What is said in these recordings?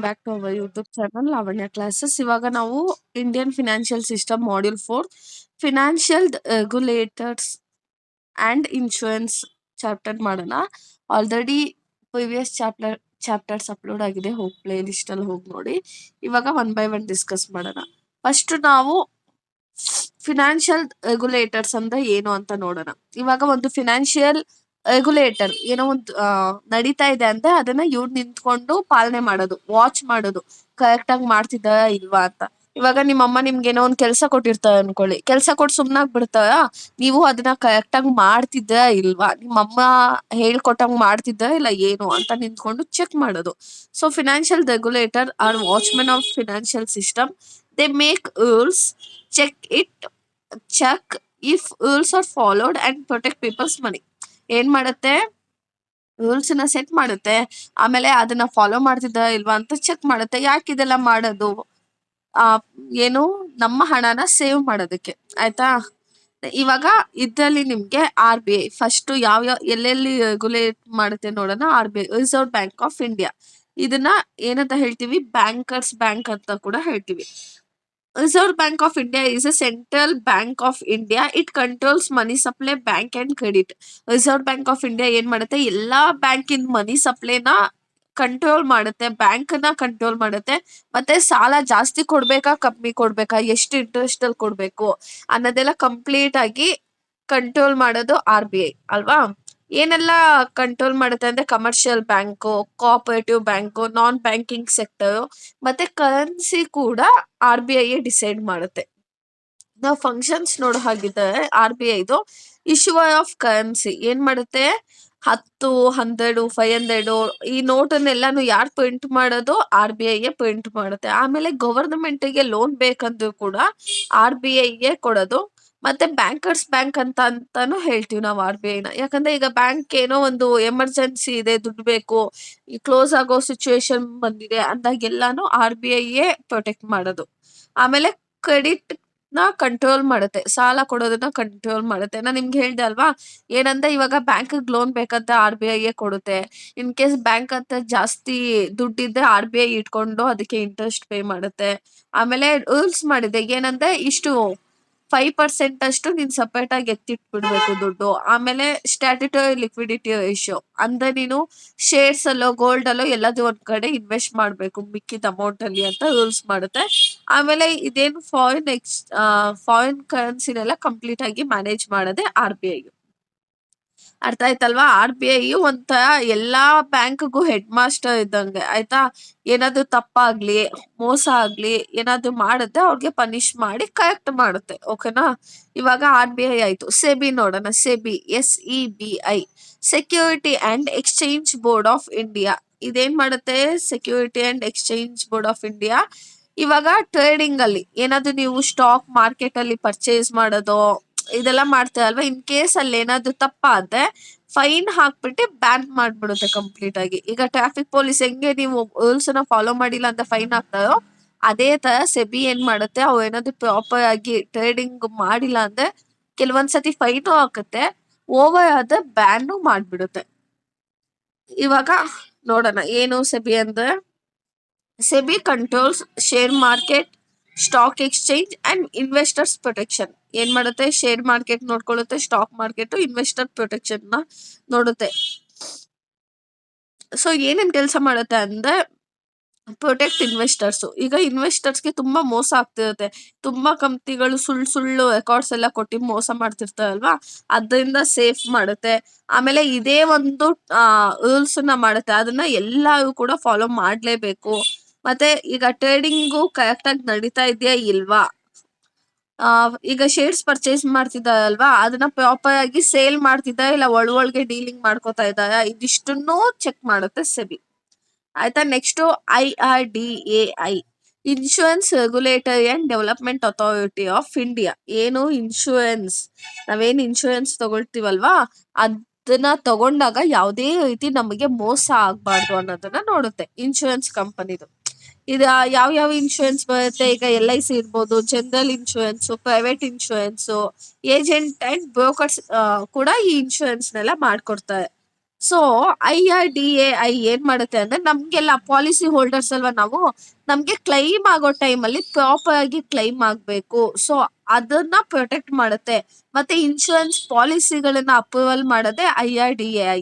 Back to our YouTube channel Lavanya classes. ಇವಾಗ ನಾವು Indian financial system module 4 financial regulators and insurance chapter ಮಾಡೋಣ. Already previous chapters upload ಆಗಿದೆ, ಹೋಗಿ play ಲಿಸ್ಟಲ್ಲಿ ಹೋಗಿ ನೋಡಿ. ಇವಾಗ ಒನ್ ಬೈ ಒನ್ ಡಿಸ್ಕಸ್ ಮಾಡೋಣ. ಫಸ್ಟ್ ನಾವು ಫಿನಾನ್ಷಿಯಲ್ ರೆಗ್ಯುಲೇಟರ್ಸ್ ಅಂದ್ರೆ ಏನು ಅಂತ ನೋಡೋಣ. ಇವಾಗ ಒಂದು ಫಿನಾನ್ಷಿಯಲ್ ರೆಗ್ಯುಲೇಟರ್ ಏನೋ ಒಂದು ನಡೀತಾ ಇದೆ ಅಂದ್ರೆ ಅದನ್ನ ಇವ್ರು ನಿಂತ್ಕೊಂಡು ಪಾಲನೆ ಮಾಡೋದು, ವಾಚ್ ಮಾಡೋದು, ಕರೆಕ್ಟ್ ಆಗಿ ಮಾಡ್ತಿದ್ದ ಇಲ್ವಾ ಅಂತ. ಇವಾಗ ನಿಮ್ಮಮ್ಮ ನಿಮ್ಗೆ ಏನೋ ಒಂದು ಕೆಲಸ ಕೊಟ್ಟಿರ್ತಾರೆ ಅನ್ಕೊಳ್ಳಿ, ಕೆಲಸ ಕೊಟ್ಟು ಸುಮ್ನಾಗ್ ಬಿಡ್ತಾರ, ನೀವು ಅದನ್ನ ಕರೆಕ್ಟ್ ಆಗಿ ಮಾಡ್ತಿದ್ದ ಇಲ್ವಾ, ನಿಮ್ಮಮ್ಮ ಹೇಳ್ಕೊಟ್ಟಂಗ್ ಮಾಡ್ತಿದ್ದ ಇಲ್ಲ ಏನು ಅಂತ ನಿಂತ್ಕೊಂಡು ಚೆಕ್ ಮಾಡೋದು. So financial regulator are watchmen of financial system. They make rules, check if rules are followed and protect people's money. ಏನ್ ಮಾಡುತ್ತೆ, ರೂಲ್ಸ್ ನ ಸೆಟ್ ಮಾಡುತ್ತೆ, ಆಮೇಲೆ ಅದನ್ನ ಫಾಲೋ ಮಾಡ್ತಿದ್ದ ಇಲ್ವಾ ಅಂತ ಚೆಕ್ ಮಾಡುತ್ತೆ. ಯಾಕೆ ಇದೆಲ್ಲ ಮಾಡೋದು? ಏನು, ನಮ್ಮ ಹಣನ ಸೇವ್ ಮಾಡೋದಕ್ಕೆ, ಆಯ್ತಾ. ಇವಾಗ ಇದ್ರಲ್ಲಿ ನಿಮ್ಗೆ RBI ಫಸ್ಟ್ ಯಾವ ಎಲ್ಲೆಲ್ಲಿ ರೆಗ್ಯುಲೇಟ್ ಮಾಡುತ್ತೆ ನೋಡೋಣ. RBI, reserve bank of India. ಇದನ್ನ ಏನಂತ ಹೇಳ್ತೀವಿ? ಬ್ಯಾಂಕರ್ಸ್ ಬ್ಯಾಂಕ್ ಅಂತ ಕೂಡ ಹೇಳ್ತೀವಿ. Reserve bank of India is a central bank of India. It controls money supply, bank and credit. Reserve bank of India ಏನ್ ಮಾಡುತ್ತೆ, ಎಲ್ಲಾ ಬ್ಯಾಂಕಿನ ಮನಿ ಸಪ್ಲೈನ ಕಂಟ್ರೋಲ್ ಮಾಡುತ್ತೆ, ಬ್ಯಾಂಕ್ ನ ಕಂಟ್ರೋಲ್ ಮಾಡುತ್ತೆ, ಮತ್ತೆ ಸಾಲ ಜಾಸ್ತಿ ಕೊಡ್ಬೇಕಾ ಕಮ್ಮಿ ಕೊಡ್ಬೇಕಾ, ಎಷ್ಟು ಇಂಟ್ರೆಸ್ಟ್ ಅಲ್ಲಿ ಕೊಡ್ಬೇಕು ಅನ್ನೋದೆಲ್ಲ ಕಂಪ್ಲೀಟ್ ಆಗಿ ಕಂಟ್ರೋಲ್ ಮಾಡೋದು RBI ಅಲ್ವಾ. ಏನೆಲ್ಲ ಕಂಟ್ರೋಲ್ ಮಾಡುತ್ತೆ ಅಂದ್ರೆ ಕಮರ್ಷಿಯಲ್ ಬ್ಯಾಂಕು, ಕೋಆಪರೇಟಿವ್ ಬ್ಯಾಂಕು, ನಾನ್ ಬ್ಯಾಂಕಿಂಗ್ ಸೆಕ್ಟರ್, ಮತ್ತೆ ಕರೆನ್ಸಿ ಕೂಡ RBI ಡಿಸೈಡ್ ಮಾಡುತ್ತೆ. ನಾವು ಫಂಕ್ಷನ್ಸ್ ನೋಡೋ ಹಾಗಿದ್ದಾರೆ RBIದು. ಇಶ್ಯೂವರ್ ಆಫ್ ಕರೆನ್ಸಿ ಏನ್ ಮಾಡುತ್ತೆ, 10, 100, 500 ಈ ನೋಟನ್ನೆಲ್ಲಾನು ಯಾರು ಪ್ರಿಂಟ್ ಮಾಡೋದು? RBI ಪ್ರಿಂಟ್ ಮಾಡುತ್ತೆ. ಆಮೇಲೆ ಗವರ್ನಮೆಂಟ್ಗೆ ಲೋನ್ ಬೇಕಂದ್ರೂ ಕೂಡ RBI ಕೊಡೋದು. ಮತ್ತೆ ಬ್ಯಾಂಕರ್ಸ್ ಬ್ಯಾಂಕ್ ಅಂತಾನು ಹೇಳ್ತೀವಿ ನಾವು RBI ನ. ಯಾಕಂದ್ರೆ ಈಗ ಬ್ಯಾಂಕ್ ಏನೋ ಒಂದು ಎಮರ್ಜೆನ್ಸಿ ಇದೆ, ದುಡ್ಡು ಬೇಕು, ಈ ಕ್ಲೋಸ್ ಆಗೋ ಸಿಚುವೇಶನ್ ಬಂದಿದೆ ಅಂದಾಗೆಲ್ಲಾನು RBI ಪ್ರೊಟೆಕ್ಟ್ ಮಾಡೋದು. ಆಮೇಲೆ ಕ್ರೆಡಿಟ್ ನ ಕಂಟ್ರೋಲ್ ಮಾಡುತ್ತೆ, ಸಾಲ ಕೊಡೋದನ್ನ ಕಂಟ್ರೋಲ್ ಮಾಡುತ್ತೆ. ನಾನು ನಿಮ್ಗೆ ಹೇಳ್ದೆ ಅಲ್ವಾ, ಏನಂದ್ರೆ ಇವಾಗ ಬ್ಯಾಂಕ್ ಲೋನ್ ಬೇಕಂತ RBI ಕೊಡುತ್ತೆ. ಇನ್ ಕೇಸ್ ಬ್ಯಾಂಕ್ ಅಂತ ಜಾಸ್ತಿ ದುಡ್ಡಿದ್ರೆ RBI ಇಟ್ಕೊಂಡು ಅದಕ್ಕೆ ಇಂಟ್ರೆಸ್ಟ್ ಪೇ ಮಾಡುತ್ತೆ. ಆಮೇಲೆ ರೂಲ್ಸ್ ಮಾಡಿದೆ, ಏನಂದ್ರೆ ಇಷ್ಟು 5% ಅಷ್ಟು ನೀನ್ ಸಪರೇಟ್ ಆಗಿ ಎತ್ತಿಟ್ಬಿಡ್ಬೇಕು ದುಡ್ಡು. ಆಮೇಲೆ ಸ್ಟ್ಯಾಟ್ಯುಟರಿ ಲಿಕ್ವಿಡಿಟಿ ರೇಷಿಯೋ ಅಂದ್ರೆ ನೀನು ಶೇರ್ಸ್ ಅಲ್ಲೋ ಗೋಲ್ಡ್ ಅಲ್ಲೋ ಎಲ್ಲದೂ ಒಂದ್ ಕಡೆ ಇನ್ವೆಸ್ಟ್ ಮಾಡ್ಬೇಕು ಮಿಕ್ಕಿದ ಅಮೌಂಟ್ ಅಲ್ಲಿ ಅಂತ ರೂಲ್ಸ್ ಮಾಡುತ್ತೆ. ಆಮೇಲೆ ಇದೇನು ಫಾರಿನ್ ಕರೆನ್ಸಿನೆಲ್ಲ ಕಂಪ್ಲೀಟ್ ಆಗಿ ಮ್ಯಾನೇಜ್ ಮಾಡೋದೇ RBI. ಅರ್ಥ ಆಯ್ತಲ್ವಾ? RBI ಒಂಥರ ಎಲ್ಲಾ ಬ್ಯಾಂಕ್ಗೂ ಹೆಡ್ ಮಾಸ್ಟರ್ ಇದ್ದಂಗೆ, ಆಯ್ತಾ. ಏನಾದ್ರು ತಪ್ಪಾಗ್ಲಿ, ಮೋಸ ಆಗ್ಲಿ, ಏನಾದ್ರು ಮಾಡಿದ್ರೆ ಅವ್ರಿಗೆ ಪನಿಷ್ ಮಾಡಿ ಕರೆಕ್ಟ್ ಮಾಡುತ್ತೆ. ಓಕೆನಾ? ಇವಾಗ RBI ಆಯ್ತು. ಸೆಬಿ ನೋಡೋಣ. SEBI, SEBI, security and exchange board of India. ಇದೇನ್ ಮಾಡುತ್ತೆ? Security and exchange board of India. ಇವಾಗ ಟ್ರೇಡಿಂಗ್ ಅಲ್ಲಿ ಏನಾದ್ರು ನೀವು ಸ್ಟಾಕ್ ಮಾರ್ಕೆಟ್ ಅಲ್ಲಿ ಪರ್ಚೇಸ್ ಮಾಡೋದು ಇದೆಲ್ಲ ಮಾಡ್ತೀರ ಅಲ್ವಾ, ಇನ್ ಕೇಸ್ ಅಲ್ಲಿ ಏನಾದ್ರು ತಪ್ಪಾದ್ರೆ ಫೈನ್ ಹಾಕ್ಬಿಟ್ಟು ಬ್ಯಾನ್ ಮಾಡ್ಬಿಡುತ್ತೆ ಕಂಪ್ಲೀಟ್ ಆಗಿ. ಈಗ ಟ್ರಾಫಿಕ್ ಪೊಲೀಸ್ ಹೆಂಗೆ ನೀವು ರೂಲ್ಸ್ ನ ಫಾಲೋ ಮಾಡಿಲ್ಲ ಅಂತ ಫೈನ್ ಹಾಕ್ತಾರೋ, ಅದೇ ತರ ಸೆಬಿ ಏನ್ ಮಾಡುತ್ತೆ, ಅವು ಏನಾದ್ರು ಪ್ರಾಪರ್ ಆಗಿ ಟ್ರೇಡಿಂಗ್ ಮಾಡಿಲ್ಲ ಅಂದ್ರೆ ಕೆಲವೊಂದ್ಸತಿ ಫೈನು ಹಾಕುತ್ತೆ, ಓವರ್ ಆದ್ರೆ ಬ್ಯಾನು ಮಾಡ್ಬಿಡುತ್ತೆ. ಇವಾಗ ನೋಡೋಣ ಏನು ಸೆಬಿ ಅಂದ್ರೆ. SEBI controls share market, stock exchange and investors protection. ಏನ್ ಮಾಡುತ್ತೆ? ಶೇರ್ ಮಾರ್ಕೆಟ್ ನೋಡ್ಕೊಳ್ಳುತ್ತೆ, ಸ್ಟಾಕ್ ಮಾರ್ಕೆಟ್, ಇನ್ವೆಸ್ಟರ್ ಪ್ರೊಟೆಕ್ಷನ್ ನ ನೋಡುತ್ತೆ. ಸೊ ಏನೇನ್ ಕೆಲಸ ಮಾಡುತ್ತೆ ಅಂದ್ರೆ ಪ್ರೊಟೆಕ್ಟ್ ಇನ್ವೆಸ್ಟರ್ಸ್. ಈಗ ಇನ್ವೆಸ್ಟರ್ಸ್ಗೆ ತುಂಬಾ ಮೋಸ ಆಗ್ತಿರುತ್ತೆ, ತುಂಬಾ ಕಂಪ್ನಿಗಳು ಸುಳ್ಳು ರೆಕಾರ್ಡ್ಸ್ ಎಲ್ಲ ಕೊಟ್ಟು ಮೋಸ ಮಾಡ್ತಿರ್ತಾರಲ್ವಾ, ಅದರಿಂದ ಸೇಫ್ ಮಾಡುತ್ತೆ. ಆಮೇಲೆ ಇದೇ ಒಂದು ರೂಲ್ಸ್ ನ ಮಾಡುತ್ತೆ, ಅದನ್ನ ಎಲ್ಲರೂ ಕೂಡ ಫಾಲೋ ಮಾಡ್ಲೇಬೇಕು. ಮತ್ತೆ ಈಗ ಟ್ರೇಡಿಂಗು ಕರೆಕ್ಟ್ ಆಗಿ ನಡೀತಾ ಇದೆಯಾ ಇಲ್ವಾ, ಈಗ ಶೇರ್ಸ್ ಪರ್ಚೇಸ್ ಮಾಡ್ತಿದ್ದಾರಲ್ವಾ, ಅದನ್ನ ಪ್ರಾಪರ್ ಆಗಿ ಸೇಲ್ ಮಾಡ್ತಿದ್ದಾರೆ ಇಲ್ಲ ಒಳಗೆ ಡೀಲಿಂಗ್ ಮಾಡ್ಕೋತಾ ಇದ್ದಾರೆ, ಇದಿಷ್ಟನ್ನು ಚೆಕ್ ಮಾಡುತ್ತೆ ಸೆಬಿ. ಆಯ್ತಾ. Next IRDAI, insurance regulatory and development authority of India. ಏನು ಇನ್ಶೂರೆನ್ಸ್, ನಾವೇನು ಇನ್ಶೂರೆನ್ಸ್ ತಗೊಳ್ತೀವಲ್ವಾ, ಅದನ್ನ ತಗೊಂಡಾಗ ಯಾವುದೇ ರೀತಿ ನಮಗೆ ಮೋಸ ಆಗ್ಬಾರ್ದು ಅನ್ನೋದನ್ನ ನೋಡುತ್ತೆ ಇನ್ಶೂರೆನ್ಸ್ ಕಂಪನಿದು. ಇದು ಯಾವ ಇನ್ಶೂರೆನ್ಸ್ ಬರುತ್ತೆ, ಈಗ LIC ಇರ್ಬೋದು, general insurance, private insurance, agent and brokers ಕೂಡ ಈ ಇನ್ಶೂರೆನ್ಸ್ ನೆಲ್ಲ ಮಾಡ್ಕೊಡ್ತಾರೆ. ಸೊ IRDAI ಏನ್ ಮಾಡುತ್ತೆ ಅಂದ್ರೆ ನಮ್ಗೆಲ್ಲ ಪಾಲಿಸಿ ಹೋಲ್ಡರ್ಸ್ ಅಲ್ವಾ ನಾವು, ನಮ್ಗೆ ಕ್ಲೈಮ್ ಆಗೋ ಟೈಮಲ್ಲಿ ಪ್ರಾಪರ್ ಆಗಿ ಕ್ಲೈಮ್ ಆಗ್ಬೇಕು. ಸೊ ಅದನ್ನ ಪ್ರೊಟೆಕ್ಟ್ ಮಾಡುತ್ತೆ. ಮತ್ತೆ ಇನ್ಶೂರೆನ್ಸ್ ಪಾಲಿಸಿಗಳನ್ನ ಅಪ್ರೂವಲ್ ಮಾಡೋದೇ IRDAI.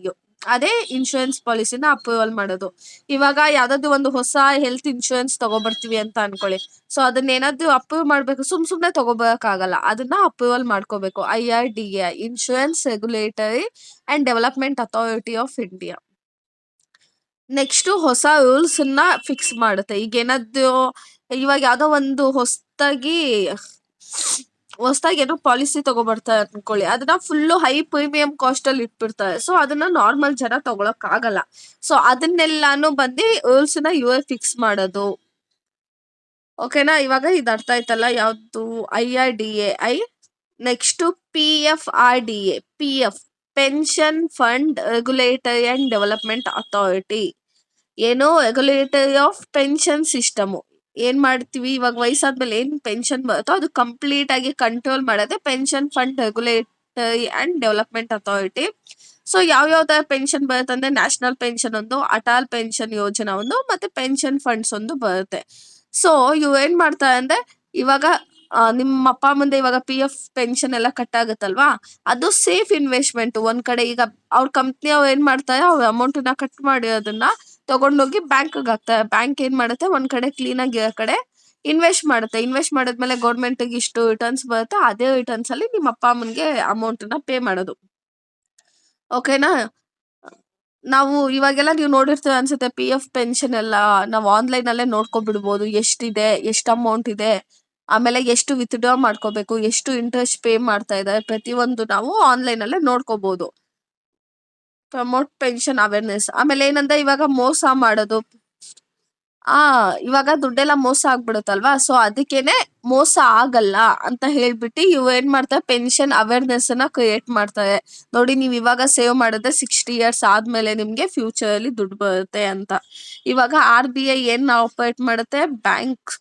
ಅದೇ ಇನ್ಶೂರೆನ್ಸ್ ಪಾಲಿಸಿನ ಅಪ್ರೂವಲ್ ಮಾಡೋದು. ಇವಾಗ ಯಾವ್ದಾದ್ರು ಒಂದು ಹೊಸ ಹೆಲ್ತ್ ಇನ್ಶೂರೆನ್ಸ್ ತಗೊಬರ್ತೀವಿ ಅಂತ ಅನ್ಕೊಳ್ಳಿ. ಸೊ ಅದನ್ನ ಏನಾದ್ರು ಅಪ್ರೂವ್ ಮಾಡ್ಬೇಕು, ಸುಮ್ನೆ ತಗೋಬರಕ್ಕಾಗಲ್ಲ. ಅದನ್ನ ಅಪ್ರೂವಲ್ ಮಾಡ್ಕೋಬೇಕು. IRDAI, insurance regulatory and development authority of India. Next ಹೊಸ ರೂಲ್ಸ್ ನ ಫಿಕ್ಸ್ ಮಾಡುತ್ತೆ. ಈಗ ಏನಾದ್ರು ಇವಾಗ ಯಾವ್ದೋ ಒಂದು ಹೊಸದಾಗಿ ಏನೋ ಪಾಲಿಸಿ ತಗೊಬರ್ತಾರೆ ಅನ್ಕೊಳ್ಳಿ, ಅದನ್ನ ಫುಲ್ಲು ಹೈ ಪ್ರೀಮಿಯಂ ಕಾಸ್ಟ್ ಅಲ್ಲಿ ಇಟ್ಬಿಡ್ತಾರೆ. ಸೊ ಅದನ್ನ ನಾರ್ಮಲ್ ಜನ ತಗೊಳಕ್ ಆಗಲ್ಲ. ಸೊ ಅದನ್ನೆಲ್ಲಾನು ಬಂದು ರೂಲ್ಸ್ ನ ಇವೇ ಫಿಕ್ಸ್ ಮಾಡೋದು. ಓಕೆನಾ, ಇವಾಗ ಇದು ಅರ್ಥ ಆಯ್ತಲ್ಲ ಯಾವ್ದು IRDAI. Next PFRDA, PF pension fund regulatory and development authority. ಏನೋ ರೆಗ್ಯುಲೇಟರಿ ಆಫ್ ಪೆನ್ಷನ್ ಸಿಸ್ಟಮ್. ಏನ್ ಮಾಡ್ತೀವಿ ಇವಾಗ ವಯಸ್ಸಾದ್ಮೇಲೆ ಏನ್ ಪೆನ್ಷನ್ ಬರುತ್ತೋ ಅದು ಕಂಪ್ಲೀಟ್ ಆಗಿ ಕಂಟ್ರೋಲ್ ಮಾಡೋದೇ pension fund regulatory and development authority. So ಯಾವ್ಯಾವ್ದ ಪೆನ್ಷನ್ ಬರುತ್ತೆ ಅಂದ್ರೆ ನ್ಯಾಷನಲ್ ಪೆನ್ಷನ್ ಒಂದು, ಅಟಲ್ ಪೆನ್ಷನ್ ಯೋಜನಾ ಒಂದು, ಮತ್ತೆ ಪೆನ್ಷನ್ ಫಂಡ್ಸ್ ಒಂದು ಬರುತ್ತೆ. ಸೊ ಇವ್ ಏನ್ ಮಾಡ್ತಾರೆ ಅಂದ್ರೆ ಇವಾಗ ನಿಮ್ಮ ಅಪ್ಪ ಅಮ್ಮಂದೆ ಇವಾಗ PF ಪೆನ್ಷನ್ ಎಲ್ಲ ಕಟ್ ಆಗುತ್ತಲ್ವಾ, ಅದು ಸೇಫ್ ಇನ್ವೆಸ್ಟ್ಮೆಂಟ್. ಒಂದ್ ಕಡೆ ಈಗ ಅವ್ರ ಕಂಪ್ನಿ ಅವ್ರು ಏನ್ ಮಾಡ್ತಾರೆ, ಅವ್ರ ಅಮೌಂಟ್ ನ ಕಟ್ ಮಾಡಿ ಅದನ್ನ ತಗೊಂಡೋಗಿ ಬ್ಯಾಂಕ್ ಹಾಕ್ತಾರೆ. ಬ್ಯಾಂಕ್ ಏನ್ ಮಾಡುತ್ತೆ, ಒಂದ್ ಕಡೆ ಕ್ಲೀನ್ ಆಗಿ ಇರೋ ಕಡೆ ಇನ್ವೆಸ್ಟ್ ಮಾಡುತ್ತೆ. ಇನ್ವೆಸ್ಟ್ ಮಾಡಿದ್ಮೇಲೆ ಗೌರ್ಮೆಂಟ್ ಇಷ್ಟು ರಿಟರ್ನ್ಸ್ ಬರುತ್ತೆ. ಅದೇ ರಿಟರ್ನ್ಸ್ ಅಲ್ಲಿ ನಿಮ್ಮ ಅಪ್ಪ ಅಮ್ಮನ್ಗೆ ಅಮೌಂಟ್ ನ ಪೇ ಮಾಡೋದು. ಓಕೆನಾ, ನಾವು ಇವಾಗೆಲ್ಲ ನೀವು ನೋಡಿರ್ತೀರ ಅನ್ಸುತ್ತೆ, PF ಪೆನ್ಷನ್ ಎಲ್ಲ ನಾವು ಆನ್ಲೈನ್ ಅಲ್ಲೇ ನೋಡ್ಕೊಬಿಡ್ಬೋದು. ಎಷ್ಟಿದೆ, ಎಷ್ಟು ಅಮೌಂಟ್ ಇದೆ, ಆಮೇಲೆ ಎಷ್ಟು ವಿತ್ಡ್ರಾ ಮಾಡ್ಕೋಬೇಕು, ಎಷ್ಟು ಇಂಟ್ರೆಸ್ಟ್ ಪೇ ಮಾಡ್ತಾ ಇದ್ದಾರೆ, ಪ್ರತಿಯೊಂದು ನಾವು ಆನ್ಲೈನ್ ಅಲ್ಲೇ ನೋಡ್ಕೋಬಹುದು. Promote pension awareness. ಆಮೇಲೆ ಏನಂದ್ರೆ ಇವಾಗ ಮೋಸ ಮಾಡೋದು, ಇವಾಗ ದುಡ್ಡೆಲ್ಲ ಮೋಸ ಆಗ್ಬಿಡುತ್ತಲ್ವಾ. ಸೊ ಅದಕ್ಕೇನೆ ಮೋಸ ಆಗಲ್ಲ ಅಂತ ಹೇಳ್ಬಿಟ್ಟು ಇವ್ ಏನ್ ಮಾಡ್ತಾರೆ, ಪೆನ್ಷನ್ ಅವೇರ್ನೆಸ್ ನ ಕ್ರಿಯೇಟ್ ಮಾಡ್ತಾರೆ. ನೋಡಿ, ನೀವ್ ಇವಾಗ ಸೇವ್ ಮಾಡಿದ್ರೆ 60 years ಆದ್ಮೇಲೆ ನಿಮ್ಗೆ ಫ್ಯೂಚರ್ ಅಲ್ಲಿ ದುಡ್ಡು ಬರುತ್ತೆ ಅಂತ. ಇವಾಗ RBI ಏನ್ ಆಪರೇಟ್ ಮಾಡುತ್ತೆ, ಬ್ಯಾಂಕ್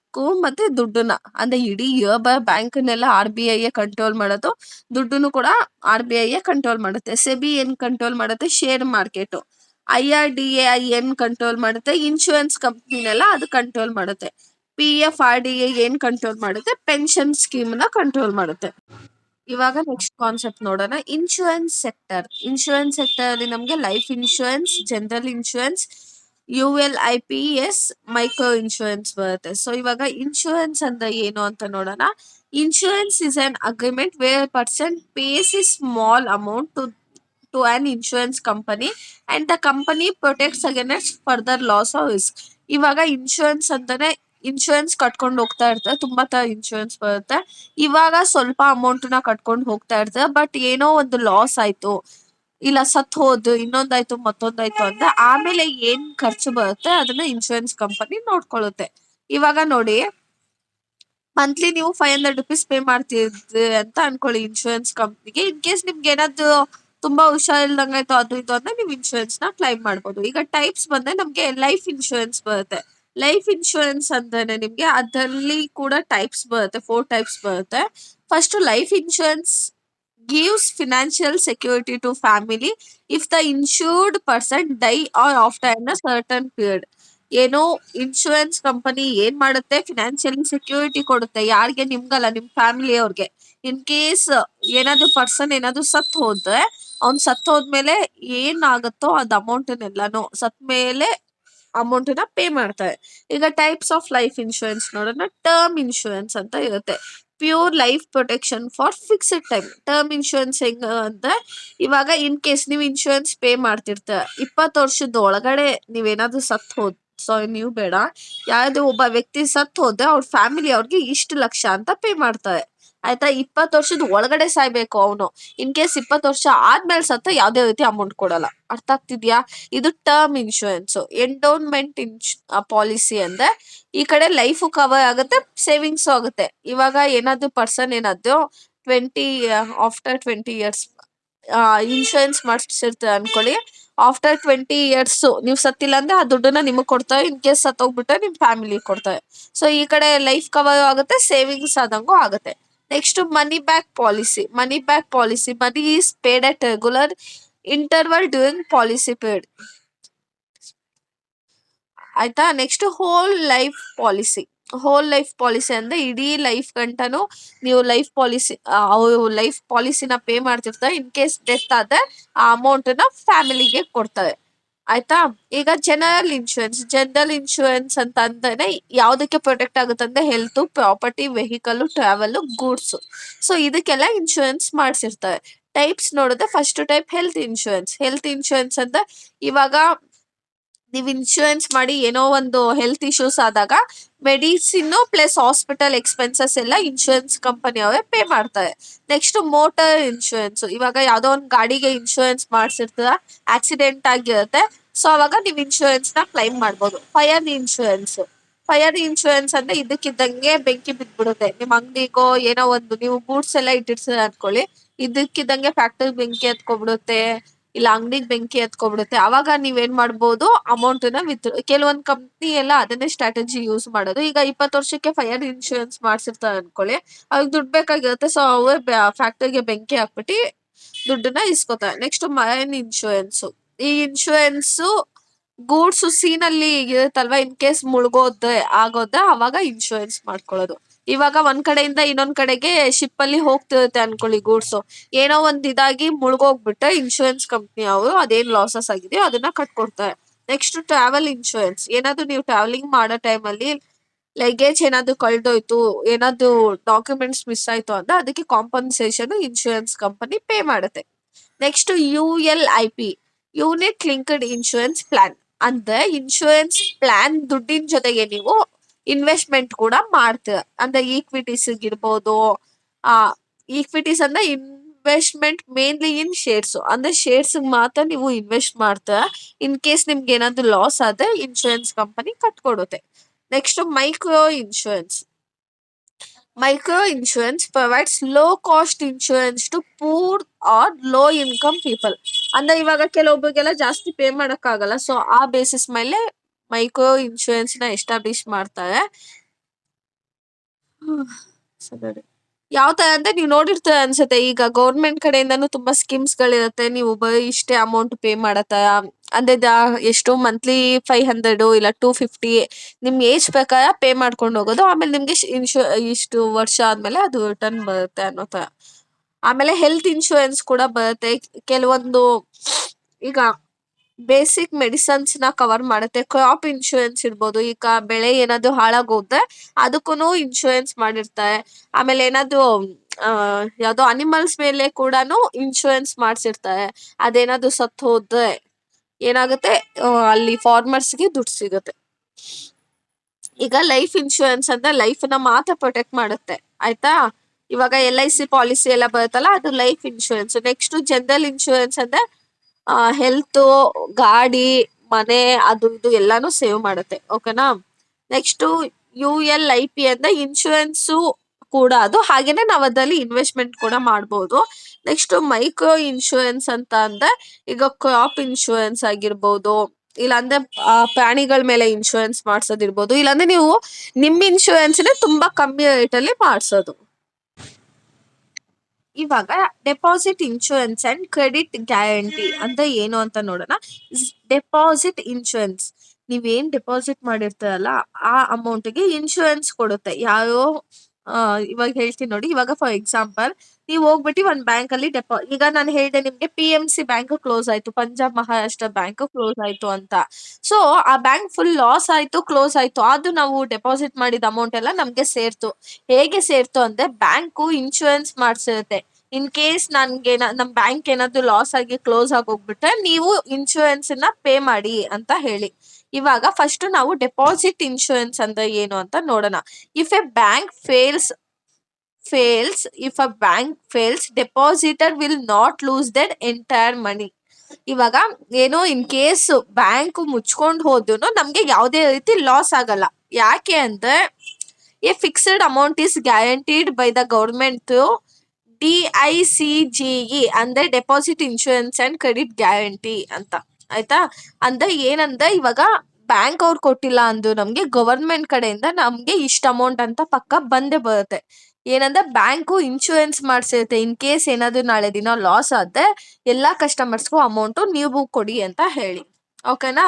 ಮತ್ತೆ ದುಡ್ಡನ್ನ, ಅಂದ್ರೆ ಇಡೀ ಬ್ಯಾಂಕ್ನೆಲ್ಲ RBI ಕಂಟ್ರೋಲ್ ಮಾಡೋದು. ದುಡ್ಡನ್ನು ಕೂಡ RBI ಕಂಟ್ರೋಲ್ ಮಾಡುತ್ತೆ. ಸೆಬಿ ಏನ್ ಕಂಟ್ರೋಲ್ ಮಾಡುತ್ತೆ, ಶೇರ್ ಮಾರ್ಕೆಟ್. IRDAI ಏನ್ ಕಂಟ್ರೋಲ್ ಮಾಡುತ್ತೆ, ಇನ್ಶೂರೆನ್ಸ್ ಕಂಪ್ನಿನೆಲ್ಲ ಅದು ಕಂಟ್ರೋಲ್ ಮಾಡುತ್ತೆ. PFRDA ಏನ್ ಕಂಟ್ರೋಲ್ ಮಾಡುತ್ತೆ, ಪೆನ್ಷನ್ ಸ್ಕೀಮ್ ನ ಕಂಟ್ರೋಲ್ ಮಾಡುತ್ತೆ. ಇವಾಗ ನೆಕ್ಸ್ಟ್ ಕಾನ್ಸೆಪ್ಟ್ ನೋಡೋಣ, ಇನ್ಶೂರೆನ್ಸ್ ಸೆಕ್ಟರ್. ಇನ್ಶೂರೆನ್ಸ್ ಸೆಕ್ಟರ್ ಅಲ್ಲಿ ನಮ್ಗೆ life insurance, general insurance, ULIPS, micro insurance ಬರುತ್ತೆ. ಸೊ ಇವಾಗ ಇನ್ಶೂರೆನ್ಸ್ ಅಂದ್ರೆ ಏನು ಅಂತ ನೋಡೋಣ. Insurance is an agreement where person pays a small amount to an insurance company and the company protects against further loss or risk. ಇವಾಗ insurance ಅಂತಾನೆ insurance ಕಟ್ಕೊಂಡು ಹೋಗ್ತಾ ಇರ್ತಾರೆ. ತುಂಬಾ ತರ ಇನ್ಶೂರೆನ್ಸ್ ಬರುತ್ತೆ. ಇವಾಗ ಸ್ವಲ್ಪ ಅಮೌಂಟ್ ನ ಕಟ್ಕೊಂಡು ಹೋಗ್ತಾ ಇರ್ತಾರೆ. ಬಟ್ ಏನೋ ಒಂದು ಲಾಸ್ ಆಯ್ತು, ಇಲ್ಲ ಸತ್ ಹೋದ್ರು, ಇನ್ನೊಂದಾಯ್ತು ಮತ್ತೊಂದಾಯ್ತು ಅಂದ್ರೆ ಆಮೇಲೆ ಏನ್ ಖರ್ಚು ಬರುತ್ತೆ ಅದನ್ನ ಇನ್ಶೂರೆನ್ಸ್ ಕಂಪನಿ ನೋಡ್ಕೊಳ್ಳುತ್ತೆ. ಇವಾಗ ನೋಡಿ, ಮಂತ್ಲಿ ನೀವು 500 rupees ಪೇ ಮಾಡ್ತಿದ್ರಿ ಅಂತ ಅನ್ಕೊಳ್ಳಿ ಇನ್ಶೂರೆನ್ಸ್ ಕಂಪ್ನಿಗೆ. ಇನ್ ಕೇಸ್ ನಿಮ್ಗೆ ಏನಾದ್ರು ತುಂಬಾ ಹುಷಾರಿಲ್ದಂಗಾಯ್ತು ಅದು ಇದು ಅಂದ್ರೆ ನೀವು ಇನ್ಶೂರೆನ್ಸ್ ನ ಕ್ಲೈಮ್ ಮಾಡ್ಬೋದು. ಈಗ ಟೈಪ್ಸ್ ಬಂದ್ರೆ ನಮ್ಗೆ ಲೈಫ್ ಇನ್ಶೂರೆನ್ಸ್ ಬರುತ್ತೆ. ಲೈಫ್ ಇನ್ಶೂರೆನ್ಸ್ ಅಂದ್ರೆ ನಿಮ್ಗೆ ಅದರಲ್ಲಿ ಕೂಡ ಟೈಪ್ಸ್ ಬರುತ್ತೆ, 4 ಟೈಪ್ಸ್ ಬರುತ್ತೆ. First, life insurance gives financial security to family if the insured person die or after a certain period. ಏನೋ ಇನ್ಶೂರೆನ್ಸ್ ಕಂಪನಿ ಏನ್ ಮಾಡುತ್ತೆ, ಫಿನಾನ್ಷಿಯಲಿ ಸೆಕ್ಯೂರಿಟಿ ಕೊಡುತ್ತೆ. ಯಾರಿಗೆ, ನಿಮ್ಗಲ್ಲ, ನಿಮ್ ಫ್ಯಾಮಿಲಿ ಅವ್ರಿಗೆ. ಇನ್ ಕೇಸ್ ಏನಾದ್ರು ಪರ್ಸನ್ ಏನಾದ್ರು ಸತ್ ಹೋದ್ರೆ, ಅವ್ನ್ ಸತ್ ಹೋದ್ಮೇಲೆ ಏನಾಗುತ್ತೋ ಅದ್ ಅಮೌಂಟ್ನೆಲ್ಲಾನು ಸತ್ ಮೇಲೆ ಅಮೌಂಟ್ ನ ಪೇ ಮಾಡ್ತಾರೆ. ಈಗ ಟೈಪ್ಸ್ ಆಫ್ ಲೈಫ್ ಇನ್ಶೂರೆನ್ಸ್ ನೋಡೋಣ. ಟರ್ಮ್ ಇನ್ಶೂರೆನ್ಸ್ ಅಂತ ಇರುತ್ತೆ, pure life protection for fixed time. Term insurance ಹೆಂಗ ಅಂದ್ರೆ, ಇವಾಗ ಇನ್ ಕೇಸ್ ನೀವು ಇನ್ಶೂರೆನ್ಸ್ ಪೇ ಮಾಡ್ತಿರ್ತೀರ, 20 ವರ್ಷದ ಒಳಗಡೆ ನೀವೇನಾದ್ರು ಸತ್ ಹೋದ್, ಸಾರಿ ನೀವು ಬೇಡ, ಯಾವ್ದು ಒಬ್ಬ ವ್ಯಕ್ತಿ ಸತ್ ಹೋದ್ರೆ ಅವ್ರ ಫ್ಯಾಮಿಲಿ ಅವ್ರಿಗೆ ಇಷ್ಟು ಲಕ್ಷ ಅಂತ ಪೇ ಮಾಡ್ತಾರೆ. ಆಯ್ತಾ, 20 ವರ್ಷದ ಒಳಗಡೆ ಸಾಯ್ಬೇಕು ಅವನು. ಇನ್ ಕೇಸ್ 20 ವರ್ಷ ಆದ್ಮೇಲೆ ಸತ್ತ ಯಾವ್ದೇ ರೀತಿ ಅಮೌಂಟ್ ಕೊಡಲ್ಲ. ಅರ್ಥ ಆಗ್ತಿದ್ಯಾ? ಇದು ಟರ್ಮ್ ಇನ್ಶೂರೆನ್ಸ್. ಎಂಡೋನ್ಮೆಂಟ್ ಪಾಲಿಸಿ ಅಂದ್ರೆ ಈ ಕಡೆ ಲೈಫ್ ಕವರ್ ಆಗುತ್ತೆ, ಸೇವಿಂಗ್ಸ್ ಆಗುತ್ತೆ. ಇವಾಗ ಏನಾದ್ರು ಪರ್ಸನ್ ಏನಾದ್ರು ಆಫ್ಟರ್ 20 years ಇನ್ಶೂರೆನ್ಸ್ ಮಾಡಿಸಿರ್ತಾರೆ ಅನ್ಕೊಳ್ಳಿ. ಆಫ್ಟರ್ 20 years ನೀವು ಸತ್ತಿಲ್ಲ ಅಂದ್ರೆ ಆ ದುಡ್ಡನ್ನ ನಿಮಗ್ ಕೊಡ್ತಾರೆ. ಇನ್ ಕೇಸ್ ಸತ್ತೋಗ್ಬಿಟ್ರೆ ನಿಮ್ ಫ್ಯಾಮಿಲಿ ಕೊಡ್ತಾರೆ. ಸೊ ಈ ಕಡೆ ಲೈಫ್ ಕವರ್ ಆಗುತ್ತೆ, ಸೇವಿಂಗ್ಸ್ ಆದಂಗೂ ಆಗುತ್ತೆ. Next, money back policy. Money back policy, money is paid at regular interval during policy period. ಆಯ್ತಾ. ನೆಕ್ಸ್ಟ್ ಹೋಲ್ ಲೈಫ್ ಪಾಲಿಸಿ ಅಂದ್ರೆ ಇಡೀ ಲೈಫ್ ಗಂಟನು ನೀವು ಲೈಫ್ ಪಾಲಿಸಿನ ಪೇ ಮಾಡ್ತಿರ್ತಾರೆ. ಇನ್ ಕೇಸ್ ಡೆತ್ ಆದ್ರೆ ಆ ಅಮೌಂಟ್ ನ ಫ್ಯಾಮಿಲಿಗೆ ಕೊಡ್ತಾರೆ. ಆಯ್ತಾ. ಈಗ ಜನರಲ್ ಇನ್ಶೂರೆನ್ಸ್ ಅಂತ ಅಂದ್ರೆ ಯಾವ್ದಕ್ಕೆ ಪ್ರೊಟೆಕ್ಟ್ ಆಗುತ್ತೆ ಅಂದ್ರೆ health, property, vehicle, travel, goods. So ಇದಕ್ಕೆಲ್ಲ ಇನ್ಶೂರೆನ್ಸ್ ಮಾಡ್ಸಿರ್ತಾರೆ. ಟೈಪ್ಸ್ ನೋಡಿದ್ರೆ ಫಸ್ಟ್ ಟೈಪ್ ಹೆಲ್ತ್ ಇನ್ಶೂರೆನ್ಸ್ ಅಂದ್ರೆ ಇವಾಗ ನೀವ್ ಇನ್ಶೂರೆನ್ಸ್ ಮಾಡಿ ಏನೋ ಒಂದು ಹೆಲ್ತ್ ಇಶ್ಯೂಸ್ ಆದಾಗ ಮೆಡಿಸಿನ್ ಪ್ಲಸ್ ಹಾಸ್ಪಿಟಲ್ ಎಕ್ಸ್ಪೆನ್ಸಸ್ ಎಲ್ಲ ಇನ್ಶೂರೆನ್ಸ್ ಕಂಪನಿ ಅವರೇ ಪೇ ಮಾಡ್ತಾರೆ. ನೆಕ್ಸ್ಟ್ ಮೋಟಾರ್ ಇನ್ಶೂರೆನ್ಸ್, ಇವಾಗ ಯಾವ್ದೋ ಒಂದ್ ಗಾಡಿಗೆ ಇನ್ಶೂರೆನ್ಸ್ ಮಾಡ್ಸಿರ್ತೀರ, ಆಕ್ಸಿಡೆಂಟ್ ಆಗಿರುತ್ತೆ. ಸೊ ಅವಾಗ ನೀವ್ ಇನ್ಶೂರೆನ್ಸ್ ನ ಕ್ಲೈಮ್ ಮಾಡ್ಬೋದು. ಫೈರ್ ಇನ್ಶೂರೆನ್ಸ್ ಅಂದ್ರೆ ಇದಕ್ಕಿದ್ದಂಗೆ ಬೆಂಕಿ ಬಿದ್ಬಿಡುತ್ತೆ ನಿಮ್ ಅಂಗಡಿಗೋ, ಏನೋ ಒಂದು ನೀವು ಗೂಡ್ಸ್ ಎಲ್ಲ ಇಟ್ಟಿರ್ತೀರ ಅನ್ಕೊಳ್ಳಿ, ಇದಕ್ಕಿದ್ದಂಗೆ ಫ್ಯಾಕ್ಟರಿ ಬೆಂಕಿ ಹತ್ಕೊಬಿಡುತ್ತೆ, ಇಲ್ಲ ಅಂಗಡಿಗೆ ಬೆಂಕಿ ಹತ್ಕೊಬಿಡುತ್ತೆ. ಅವಾಗ ನೀವೇನ್ ಮಾಡ್ಬೋದು, ಅಮೌಂಟ್ ನ ಕೆಲವೊಂದ್ ಕಂಪ್ನಿ ಎಲ್ಲ ಅದನ್ನೇ ಸ್ಟ್ರಾಟಜಿ ಯೂಸ್ ಮಾಡೋದು. ಈಗ 20 ವರ್ಷಕ್ಕೆ ಫೈರ್ ಇನ್ಶೂರೆನ್ಸ್ ಮಾಡ್ಸಿರ್ತಾರೆ ಅನ್ಕೊಳ್ಳಿ, ಅವ್ರಿಗೆ ದುಡ್ಡು ಬೇಕಾಗಿರುತ್ತೆ. ಸೊ ಅವ್ರ ಫ್ಯಾಕ್ಟರಿಗೆ ಬೆಂಕಿ ಹಾಕ್ಬಿಟ್ಟು ದುಡ್ಡನ್ನ ಇಸ್ಕೊತಾರೆ. Next marine insurance. ಈ ಇನ್ಶೂರೆನ್ಸ್ ಗೂಡ್ಸ್ ಸೀನಲ್ಲಿ ಇರುತ್ತಲ್ವಾ, ಇನ್ ಕೇಸ್ ಆಗೋದ್ರೆ ಅವಾಗ ಇನ್ಶೂರೆನ್ಸ್ ಮಾಡ್ಕೊಳ್ಳೋದು. ಇವಾಗ ಒಂದ್ ಕಡೆಯಿಂದ ಇನ್ನೊಂದ್ ಕಡೆಗೆ ಶಿಪ್ ಅಲ್ಲಿ ಹೋಗ್ತಿರುತ್ತೆ ಅನ್ಕೊಳ್ಳಿ ಗೂಡ್ಸ್, ಏನೋ ಒಂದ್ ಇದಾಗಿ ಮುಳುಗೋಗ್ಬಿಟ್ರೆ ಇನ್ಶೂರೆನ್ಸ್ ಕಂಪ್ನಿ ಅವರು ಅದೇನ್ ಲಾಸಸ್ ಆಗಿದೆಯೋ ಅದನ್ನ ಕಟ್ಕೊಡ್ತಾರೆ. Next travel insurance. ಏನಾದ್ರು ನೀವು ಟ್ರಾವೆಲಿಂಗ್ ಮಾಡೋ ಟೈಮ್ ಅಲ್ಲಿ ಲಗೇಜ್ ಏನಾದ್ರು ಕಳ್ದೋಯ್ತು, ಏನಾದ್ರು ಡಾಕ್ಯುಮೆಂಟ್ಸ್ ಮಿಸ್ ಆಯ್ತು ಅಂದ್ರೆ ಅದಕ್ಕೆ ಕಾಂಪನ್ಸೇಷನ್ ಇನ್ಶೂರೆನ್ಸ್ ಕಂಪನಿ ಪೇ ಮಾಡುತ್ತೆ. Next ULIP, unit linked insurance plan. ಅಂದ್ರೆ ಇನ್ಶೂರೆನ್ಸ್ ಪ್ಲಾನ್ ದುಡ್ಡಿನ ಜೊತೆಗೆ ನೀವು ಇನ್ವೆಸ್ಟ್ಮೆಂಟ್ ಕೂಡ ಮಾಡ್ತೀರ. ಅಂದ್ರೆ ಈಕ್ವಿಟೀಸ್ ಇರ್ಬೋದು. ಆ ಈಕ್ವಿಟೀಸ್ ಅಂದ್ರೆ ಇನ್ವೆಸ್ಟ್ಮೆಂಟ್ ಮೇನ್ಲಿ ಇನ್ ಶೇರ್ಸ್, ಅಂದ್ರೆ ಶೇರ್ಸ್ ಮಾತ್ರ ನೀವು ಇನ್ವೆಸ್ಟ್ ಮಾಡ್ತೀರ. ಇನ್ ಕೇಸ್ ನಿಮ್ಗೆ ಏನಾದ್ರು ಲಾಸ್ ಆದ್ರೆ ಇನ್ಶೂರೆನ್ಸ್ ಕಂಪನಿ ಕಟ್ಕೊಡುತ್ತೆ. Next micro insurance provides low cost insurance to poor or low income people. ಅಂದ್ರೆ ಇವಾಗ ಕೆಲವೊಬ್ಬರಿಗೆಲ್ಲ ಜಾಸ್ತಿ ಪೇ ಮಾಡಕ್ ಆಗಲ್ಲ, ಸೊ ಆ ಬೇಸಿಸ್ ಮೇಲೆ ಮೈಕ್ರೋ ಇನ್ಶೂರೆನ್ಸ್ ನ ಎಸ್ಟಾಬ್ಲಿಷ್ ಮಾಡ್ತಾರೆ. ಯಾವ ತರ ಅಂದ್ರೆ ನೀವು ನೋಡಿರ್ತೀರ ಅನ್ಸುತ್ತೆ, ಈಗ ಗೌರ್ಮೆಂಟ್ ಕಡೆಯಿಂದಾನು ತುಂಬಾ ಸ್ಕೀಮ್ಸ್ ಗಳಿರುತ್ತೆ. ನೀವು ಬರೀ ಇಷ್ಟೇ ಅಮೌಂಟ್ ಪೇ ಮಾಡತ್ತ, ಅಂದ್ರೆ ಎಷ್ಟು ಮಂತ್ಲಿ 500 ಇಲ್ಲ 250 ನಿಮ್ ಏಜ್ ಪ್ರಕಾರ ಪೇ ಮಾಡ್ಕೊಂಡು ಹೋಗೋದು. ಆಮೇಲೆ ನಿಮ್ಗೆ ಇಷ್ಟು ವರ್ಷ ಆದ್ಮೇಲೆ ಅದು ರಿಟರ್ನ್ ಬರುತ್ತೆ ಅನ್ನೋ ತರ. ಆಮೇಲೆ ಹೆಲ್ತ್ ಇನ್ಶೂರೆನ್ಸ್ ಕೂಡ ಬರುತ್ತೆ. ಕೆಲವೊಂದು ಈಗ ಬೇಸಿಕ್ ಮೆಡಿಸನ್ಸ್ ನ ಕವರ್ ಮಾಡುತ್ತೆ. ಕ್ರಾಪ್ ಇನ್ಶೂರೆನ್ಸ್ ಇರ್ಬೋದು, ಈಗ ಬೆಳೆ ಏನಾದ್ರು ಹಾಳಾಗೋದ್ರೆ ಅದಕ್ಕೂ ಇನ್ಶೂರೆನ್ಸ್ ಮಾಡಿರ್ತಾರೆ. ಆಮೇಲೆ ಏನಾದ್ರು ಯಾವ್ದೋ ಅನಿಮಲ್ಸ್ ಮೇಲೆ ಕೂಡ ಇನ್ಶೂರೆನ್ಸ್ ಮಾಡ್ಸಿರ್ತಾರೆ. ಅದೇನಾದ್ರು ಸತ್ತು ಹೋದ್ರೆ ಏನಾಗುತ್ತೆ, ಅಲ್ಲಿ ಫಾರ್ಮರ್ಸ್ಗೆ ದುಡ್ಡು ಸಿಗುತ್ತೆ. ಈಗ ಲೈಫ್ ಇನ್ಶೂರೆನ್ಸ್ ಅಂದ್ರೆ ಲೈಫ್ ನ ಮಾತ್ರ ಪ್ರೊಟೆಕ್ಟ್ ಮಾಡುತ್ತೆ. ಆಯ್ತಾ. ಇವಾಗ LIC ಪಾಲಿಸಿ ಎಲ್ಲ ಬರುತ್ತಲ್ಲ, ಅದು life insurance. Next general insurance ಅಂದ್ರೆ ಹೆಲ್ತ್, ಗಾಡಿ, ಮನೆ, ಅದು ಇದು ಎಲ್ಲಾನು ಸೇವ್ ಮಾಡುತ್ತೆ. ಓಕೆನಾ. ನೆಕ್ಸ್ಟ್ ULIP ಅಂದ್ರೆ ಇನ್ಶೂರೆನ್ಸ್ ಕೂಡ ಅದು, ಹಾಗೇನೆ ನಾವ್ ಅದ್ರಲ್ಲಿ ಇನ್ವೆಸ್ಟ್ಮೆಂಟ್ ಕೂಡ ಮಾಡ್ಬೋದು. ನೆಕ್ಸ್ಟ್ ಮೈಕ್ರೋ ಇನ್ಶೂರೆನ್ಸ್ ಅಂತ ಅಂದ್ರೆ ಈಗ ಕ್ರಾಪ್ ಇನ್ಶೂರೆನ್ಸ್ ಆಗಿರ್ಬೋದು, ಇಲ್ಲಾಂದ್ರೆ ಪ್ರಾಣಿಗಳ ಮೇಲೆ ಇನ್ಶೂರೆನ್ಸ್ ಮಾಡ್ಸೋದಿರ್ಬೋದು, ಇಲ್ಲಾಂದ್ರೆ ನೀವು ನಿಮ್ ಇನ್ಶೂರೆನ್ಸ್ ತುಂಬಾ ಕಮ್ಮಿ ರೇಟ್ ಅಲ್ಲಿ ಮಾಡ್ಸೋದು. ಇವಾಗ deposit insurance and credit guarantee ಅಂದ್ರೆ ಏನು ಅಂತ ನೋಡೋಣ. ಡೆಪಾಸಿಟ್ ಇನ್ಶೂರೆನ್ಸ್, ನೀವೇನ್ ಡೆಪಾಸಿಟ್ ಮಾಡಿರ್ತೀರಲ್ಲ ಆ ಅಮೌಂಟ್ಗೆ ಇನ್ಶೂರೆನ್ಸ್ ಕೊಡುತ್ತೆ. ಯಾರೋ ಇವಾಗ ಹೇಳ್ತೀನಿ ನೋಡಿ. ಇವಾಗ ಫಾರ್ ಎಕ್ಸಾಂಪಲ್ ನೀವು ಹೋಗ್ಬಿಟ್ಟು ಒಂದ್ ಬ್ಯಾಂಕ್ ಅಲ್ಲಿ ಈಗ ನಾನು ಹೇಳ್ದೆ ನಿಮ್ಗೆ PMC ಬ್ಯಾಂಕ್ ಕ್ಲೋಸ್ ಆಯ್ತು, ಪಂಜಾಬ್ ಮಹಾರಾಷ್ಟ್ರ ಬ್ಯಾಂಕ್ ಕ್ಲೋಸ್ ಆಯ್ತು ಅಂತ. ಸೊ ಆ ಬ್ಯಾಂಕ್ ಫುಲ್ ಲಾಸ್ ಆಯ್ತು, ಕ್ಲೋಸ್ ಆಯ್ತು. ಅದು ನಾವು ಡೆಪಾಸಿಟ್ ಮಾಡಿದ ಅಮೌಂಟ್ ಎಲ್ಲ ನಮ್ಗೆ ಸೇರ್ತು. ಹೇಗೆ ಸೇರ್ತು ಅಂದ್ರೆ ಬ್ಯಾಂಕು ಇನ್ಶೂರೆನ್ಸ್ ಮಾಡ್ಸಿರುತ್ತೆ. ಇನ್ ಕೇಸ್ ನಮ್ ಬ್ಯಾಂಕ್ ಏನಾದ್ರು ಲಾಸ್ ಆಗಿ ಕ್ಲೋಸ್ ಆಗೋಗ್ಬಿಟ್ರೆ ನೀವು ಇನ್ಶೂರೆನ್ಸ್ ನ ಪೇ ಮಾಡಿ ಅಂತ ಹೇಳಿ. ಇವಾಗ ಫಸ್ಟ್ ನಾವು ಡೆಪಾಸಿಟ್ ಇನ್ಶೂರೆನ್ಸ್ ಅಂದ್ರೆ ಏನು ಅಂತ ನೋಡೋಣ. If A bank fails, depositor will not lose their entire money. ಇವಾಗ ಏನೋ ಇನ್ ಕೇಸ್ ಬ್ಯಾಂಕ್ ಮುಚ್ಕೊಂಡ್ ಹೋದ್ರು ನಮ್ಗೆ ಯಾವ್ದೇ ರೀತಿ ಲಾಸ್ ಆಗಲ್ಲ. ಯಾಕೆ ಅಂದ್ರೆ A fixed amount is guaranteed by the government through DICGE ಅಂದ್ರೆ deposit insurance and credit guarantee ಅಂತ. ಆಯ್ತಾ. ಅಂದ್ರೆ ಏನಂದ್ರೆ ಇವಾಗ ಬ್ಯಾಂಕ್ ಅವ್ರು ಕೊಟ್ಟಿಲ್ಲ ಅಂದ್ರು ನಮ್ಗೆ ಗವರ್ಮೆಂಟ್ ಕಡೆಯಿಂದ ನಮ್ಗೆ ಇಷ್ಟ ಅಮೌಂಟ್ ಅಂತ ಪಕ್ಕ ಬಂದೇ ಬರುತ್ತೆ. ಏನಂದ್ರೆ ಬ್ಯಾಂಕು ಇನ್ಶೂರೆನ್ಸ್ ಮಾಡ್ಸಿರುತ್ತೆ. ಇನ್ ಕೇಸ್ ಏನಾದ್ರು ನಾಳೆ ದಿನ ಲಾಸ್ ಆದ್ರೆ ಎಲ್ಲಾ ಕಸ್ಟಮರ್ಸ್ಗೂ ಅಮೌಂಟ್ ನೀವು ಕೊಡಿ ಅಂತ ಹೇಳಿ. ಓಕೆನಾ?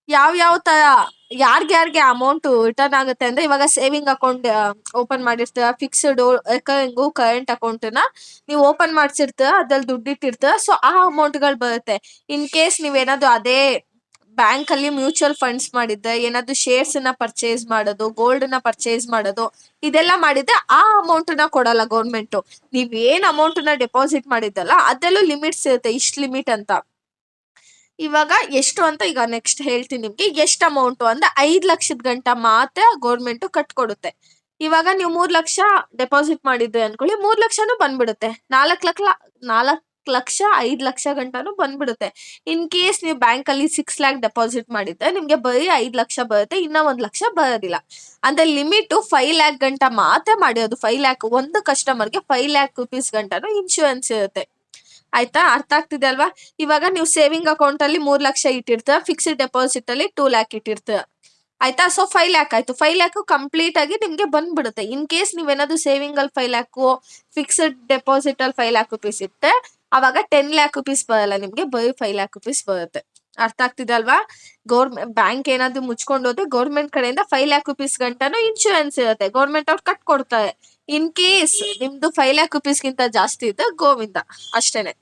ಯಾವ ತರ ಯಾರ್ಗೆ ಅಮೌಂಟ್ ರಿಟರ್ನ್ ಆಗುತ್ತೆ ಅಂದ್ರೆ, ಇವಾಗ ಸೇವಿಂಗ್ ಅಕೌಂಟ್ ಓಪನ್ ಮಾಡಿರ್ತೀರ, ಫಿಕ್ಸ್ಡ್ ರೆಕರಿಂಗು ಕರೆಂಟ್ ಅಕೌಂಟ್ ನ ನೀವು ಓಪನ್ ಮಾಡ್ಸಿರ್ತೀರ, ಅದ್ರಲ್ಲಿ ದುಡ್ಡು ಇಟ್ಟಿರ್ತೀರ. ಸೊ ಆ ಅಮೌಂಟ್ ಗಳು ಬರುತ್ತೆ. ಇನ್ ಕೇಸ್ ನೀವೇನಾದ್ರು ಅದೇ ಬ್ಯಾಂಕ್ ಅಲ್ಲಿ ಮ್ಯೂಚುವಲ್ ಫಂಡ್ಸ್ ಮಾಡಿದ್ರೆ, ಏನಾದ್ರು ಶೇರ್ಸ್ ನ ಪರ್ಚೇಸ್ ಮಾಡೋದು, ಗೋಲ್ಡ್ ನ ಪರ್ಚೇಸ್ ಮಾಡೋದು, ಇದೆಲ್ಲ ಮಾಡಿದ್ರೆ ಆ ಅಮೌಂಟ್ ನ ಕೊಡಲ್ಲ ಗೌರ್ಮೆಂಟ್. ನೀವ್ ಏನ್ ಅಮೌಂಟ್ ನ ಡೆಪಾಸಿಟ್ ಮಾಡಿದ್ದಲ್ಲ ಅದೆಲ್ಲೂ ಲಿಮಿಟ್ಸ್ ಇರುತ್ತೆ, ಇಷ್ಟ ಲಿಮಿಟ್ ಅಂತ. ಇವಾಗ ಎಷ್ಟು ಅಂತ ಈಗ ನೆಕ್ಸ್ಟ್ ಹೇಳ್ತೀನಿ ನಿಮ್ಗೆ. ಎಷ್ಟು ಅಮೌಂಟ್ ಅಂದ್ರೆ 5 ಲಕ್ಷದ ಗಂಟ ಮಾತ್ರ ಗೌರ್ಮೆಂಟ್ ಕಟ್ಕೊಡುತ್ತೆ. ಇವಾಗ ನೀವು 3 ಲಕ್ಷ ಡೆಪಾಸಿಟ್ ಮಾಡಿದ್ರಿ ಅನ್ಕೊಳ್ಳಿ, 3 ಲಕ್ಷನೂ ಬಂದ್ಬಿಡುತ್ತೆ. 4 ಲಕ್ಷ 5 ಲಕ್ಷ ಗಂಟನೂ ಬಂದ್ಬಿಡುತ್ತೆ. ಇನ್ ಕೇಸ್ ನೀವು ಬ್ಯಾಂಕ್ ಅಲ್ಲಿ 6 lakh ಡೆಪಾಸಿಟ್ ಮಾಡಿದ್ರೆ ನಿಮ್ಗೆ ಬರೀ 5 ಲಕ್ಷ ಬರುತ್ತೆ, ಇನ್ನ 1 ಲಕ್ಷ ಬರೋದಿಲ್ಲ. ಅಂದ್ರೆ ಲಿಮಿಟ್ 5 lakh ಗಂಟ ಮಾತ್ರ ಮಾಡಿರೋದು. 5 lakh ಒಂದು ಕಸ್ಟಮರ್ಗೆ 5 lakh rupees ಗಂಟನು ಇನ್ಶೂರೆನ್ಸ್ ಇರುತ್ತೆ. ಆಯ್ತಾ? ಅರ್ಥ ಆಗ್ತಿದೆ ಅಲ್ವಾ? ಇವಾಗ ನೀವು ಸೇವಿಂಗ್ ಅಕೌಂಟ್ ಅಲ್ಲಿ 3 ಲಕ್ಷ ಇಟ್ಟಿರ್ತೀರ, ಫಿಕ್ಸ್ಡ್ ಡೆಪಾಸಿಟ್ ಅಲ್ಲಿ 2 lakh ಇಟ್ಟಿರ್ತೀರ. ಆಯ್ತಾ? ಸೊ 5 lakh ಆಯ್ತು. 5 lakh ಕಂಪ್ಲೀಟ್ ಆಗಿ ನಿಮ್ಗೆ ಬಂದ್ಬಿಡುತ್ತೆ. ಇನ್ ಕೇಸ್ ನೀವೇನಾದ್ರು ಸೇವಿಂಗ್ ಅಲ್ಲಿ 5 lakh, ಫಿಕ್ಸ್ಡ್ ಡೆಪಾಸಿಟ್ ಅಲ್ಲಿ 5 lakh rupees ಇಟ್ಟೆ, ಅವಾಗ 10 lakh rupees ಬರಲ್ಲ ನಿಮ್ಗೆ, ಬರೀ 5 lakh rupees ಬರುತ್ತೆ. ಅರ್ಥ ಆಗ್ತಿದೆ ಅಲ್ವಾ? ಬ್ಯಾಂಕ್ ಏನಾದ್ರು ಮುಚ್ಕೊಂಡು ಹೋದ್ರೆ ಗೌರ್ಮೆಂಟ್ ಕಡೆಯಿಂದ 5 lakh rupees ಗಂಟನು ಇನ್ಶೂರೆನ್ಸ್ ಇರುತ್ತೆ, ಗೌರ್ಮೆಂಟ್ ಅವ್ರು ಕಟ್ಕೊಡ್ತಾರೆ. ಇನ್ ಕೇಸ್ ನಿಮ್ದು 5 lakh rupees ಗಿಂತ ಜಾಸ್ತಿ ಇದ್ರೆ ಗೋವಿಂದ ಅಷ್ಟೇನೆ.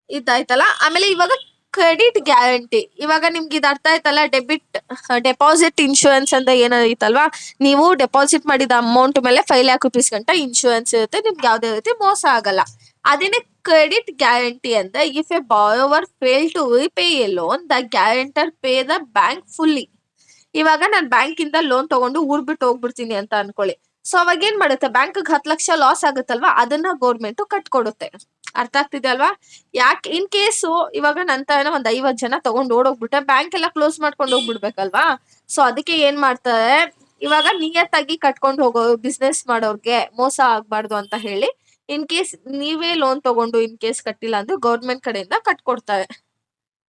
ಇದಾಯ್ತಲ್ಲ. ಆಮೇಲೆ ಇವಾಗ ಕ್ರೆಡಿಟ್ ಗ್ಯಾರಂಟಿ. ಇವಾಗ ನಿಮ್ಗೆ ಇದು ಅರ್ಥ ಆಯ್ತಲ್ಲ, ಡೆಪಾಸಿಟ್ ಇನ್ಶೂರೆನ್ಸ್ ಅಂತ ಏನಾಯ್ತಲ್ವಾ, ನೀವು ಡೆಪಾಸಿಟ್ ಮಾಡಿದ ಅಮೌಂಟ್ ಮೇಲೆ 5 lakh rupees ಗಂಟ ಇನ್ಶೂರೆನ್ಸ್ ಇರುತ್ತೆ, ನಿಮ್ಗೆ ಯಾವ್ದೇ ರೀತಿ ಮೋಸ ಆಗಲ್ಲ. ಅದೇನೆ ಕ್ರೆಡಿಟ್ ಗ್ಯಾರಂಟಿ ಅಂದ್ರೆ, if a borrower fail to repay a loan, the guarantor pay the bank fully. ಇವಾಗ ನಾನ್ ಬ್ಯಾಂಕ್ ಇಂದ ಲೋನ್ ತಗೊಂಡು ಊರ್ ಬಿಟ್ಟು ಹೋಗ್ಬಿಡ್ತೀನಿ ಅಂತ ಅನ್ಕೊಳ್ಳಿ. ಸೊ ಅವಾಗ ಏನ್ ಮಾಡುತ್ತೆ, ಬ್ಯಾಂಕ್ 10 ಲಕ್ಷ ಲಾಸ್ ಆಗುತ್ತಲ್ವಾ, ಅದನ್ನ ಗೌರ್ಮೆಂಟ್ ಕಟ್ಕೊಡುತ್ತೆ. ಅರ್ಥ ಆಗ್ತಿದೆ ಅಲ್ವಾ? ಯಾಕೆ ಇನ್ ಕೇಸು ಇವಾಗ ನಂತರ ಒಂದ್ 50 ಜನ ತಗೊಂಡ್ ಓಡೋಗ್ಬಿಟ್ರೆ ಬ್ಯಾಂಕ್ ಎಲ್ಲ ಕ್ಲೋಸ್ ಮಾಡ್ಕೊಂಡು ಹೋಗ್ಬಿಡ್ಬೇಕಲ್ವಾ? ಸೊ ಅದಕ್ಕೆ ಏನ್ ಮಾಡ್ತಾರೆ, ಇವಾಗ ನಿಯತ್ತಾಗಿ ಕಟ್ಕೊಂಡು ಹೋಗೋ ಬಿಸ್ನೆಸ್ ಮಾಡೋರ್ಗೆ ಮೋಸ ಆಗ್ಬಾರ್ದು ಅಂತ ಹೇಳಿ, ಇನ್ ಕೇಸ್ ನೀವೇ ಲೋನ್ ತಗೊಂಡು ಇನ್ ಕೇಸ್ ಕಟ್ಟಿಲ್ಲ ಅಂದ್ರೆ ಗೌರ್ಮೆಂಟ್ ಕಡೆಯಿಂದ ಕಟ್ಕೊಡ್ತಾರೆ.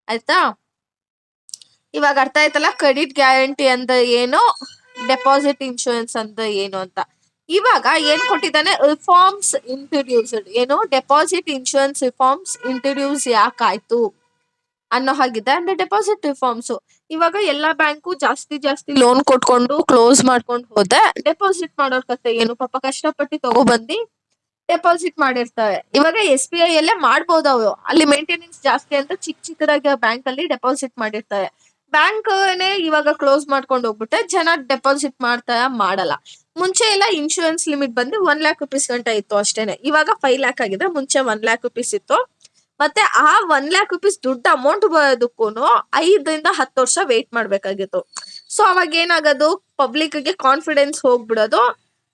ಆಯ್ತಾ? ಇವಾಗ ಅರ್ಥ ಆಯ್ತಲ್ಲ ಕ್ರೆಡಿಟ್ ಗ್ಯಾರಂಟಿ ಅಂದ್ರೆ ಏನು, ಡೆಪಾಸಿಟ್ ಇನ್ಶೂರೆನ್ಸ್ ಅಂದ್ರೆ ಏನು ಅಂತ. ಇವಾಗ ಏನ್ ಕೊಟ್ಟಿದ್ದಾನೆ, ರಿಫಾರ್ಮ್ಸ್ ಇಂಟ್ರೊಡ್ಯೂಸ್ಡ್. ಏನು, ಡೆಪಾಸಿಟ್ ಇನ್ಶೂರೆನ್ಸ್ ರಿಫಾರ್ಮ್ಸ್ ಇಂಟ್ರೊಡ್ಯೂಸ್ ಯಾಕಾಯ್ತು ಅನ್ನೋ ಹಾಗಿದೆ. ಅಂದ್ರೆ ಡೆಪಾಸಿಟ್ ರಿಫಾರ್ಮ್ಸ್, ಇವಾಗ ಎಲ್ಲಾ ಬ್ಯಾಂಕು ಜಾಸ್ತಿ ಲೋನ್ ಕೊಟ್ಕೊಂಡು ಕ್ಲೋಸ್ ಮಾಡ್ಕೊಂಡು ಹೋದ್ರೆ ಡೆಪಾಸಿಟ್ ಮಾಡೋರ್ ಕತೆ ಏನು, ಪಾಪ ಕಷ್ಟಪಟ್ಟು ತಗೊಬಂದಿ ಡೆಪಾಸಿಟ್ ಮಾಡಿರ್ತಾರೆ. ಇವಾಗ SBI ಅಲ್ಲೇ ಮಾಡ್ಬೋದು ಅವರು, ಅಲ್ಲಿ ಮೇಂಟೆನೆನ್ಸ್ ಜಾಸ್ತಿ ಅಂತ ಚಿಕ್ಕದಾಗಿ ಬ್ಯಾಂಕ್ ಅಲ್ಲಿ ಡೆಪಾಸಿಟ್ ಮಾಡಿರ್ತಾರೆ. ಬ್ಯಾಂಕ್ ಇವಾಗ ಕ್ಲೋಸ್ ಮಾಡ್ಕೊಂಡು ಹೋಗ್ಬಿಟ್ರೆ ಜನ ಡೆಪಾಸಿಟ್ ಮಾಡಲ್ಲ. ಮುಂಚೆ ಎಲ್ಲ ಇನ್ಶೂರೆನ್ಸ್ ಲಿಮಿಟ್ ಬಂದು 1 lakh rupees ಗಂಟ ಇತ್ತು ಅಷ್ಟೇನೆ. ಇವಾಗ 5 lakh ಆಗಿದೆ, ಮುಂಚೆ 1 lakh rupees ಇತ್ತು. ಮತ್ತೆ ಆ 1 lakh rupees ದುಡ್ಡು ಅಮೌಂಟ್ ಬರೋದಕ್ಕೂ 5 ರಿಂದ 10 ವರ್ಷ ವೇಟ್ ಮಾಡ್ಬೇಕಾಗಿತ್ತು. ಸೊ ಅವಾಗ ಏನಾಗೋದು, ಪಬ್ಲಿಕ್ ಗೆ ಕಾನ್ಫಿಡೆನ್ಸ್ ಹೋಗ್ಬಿಡೋದು,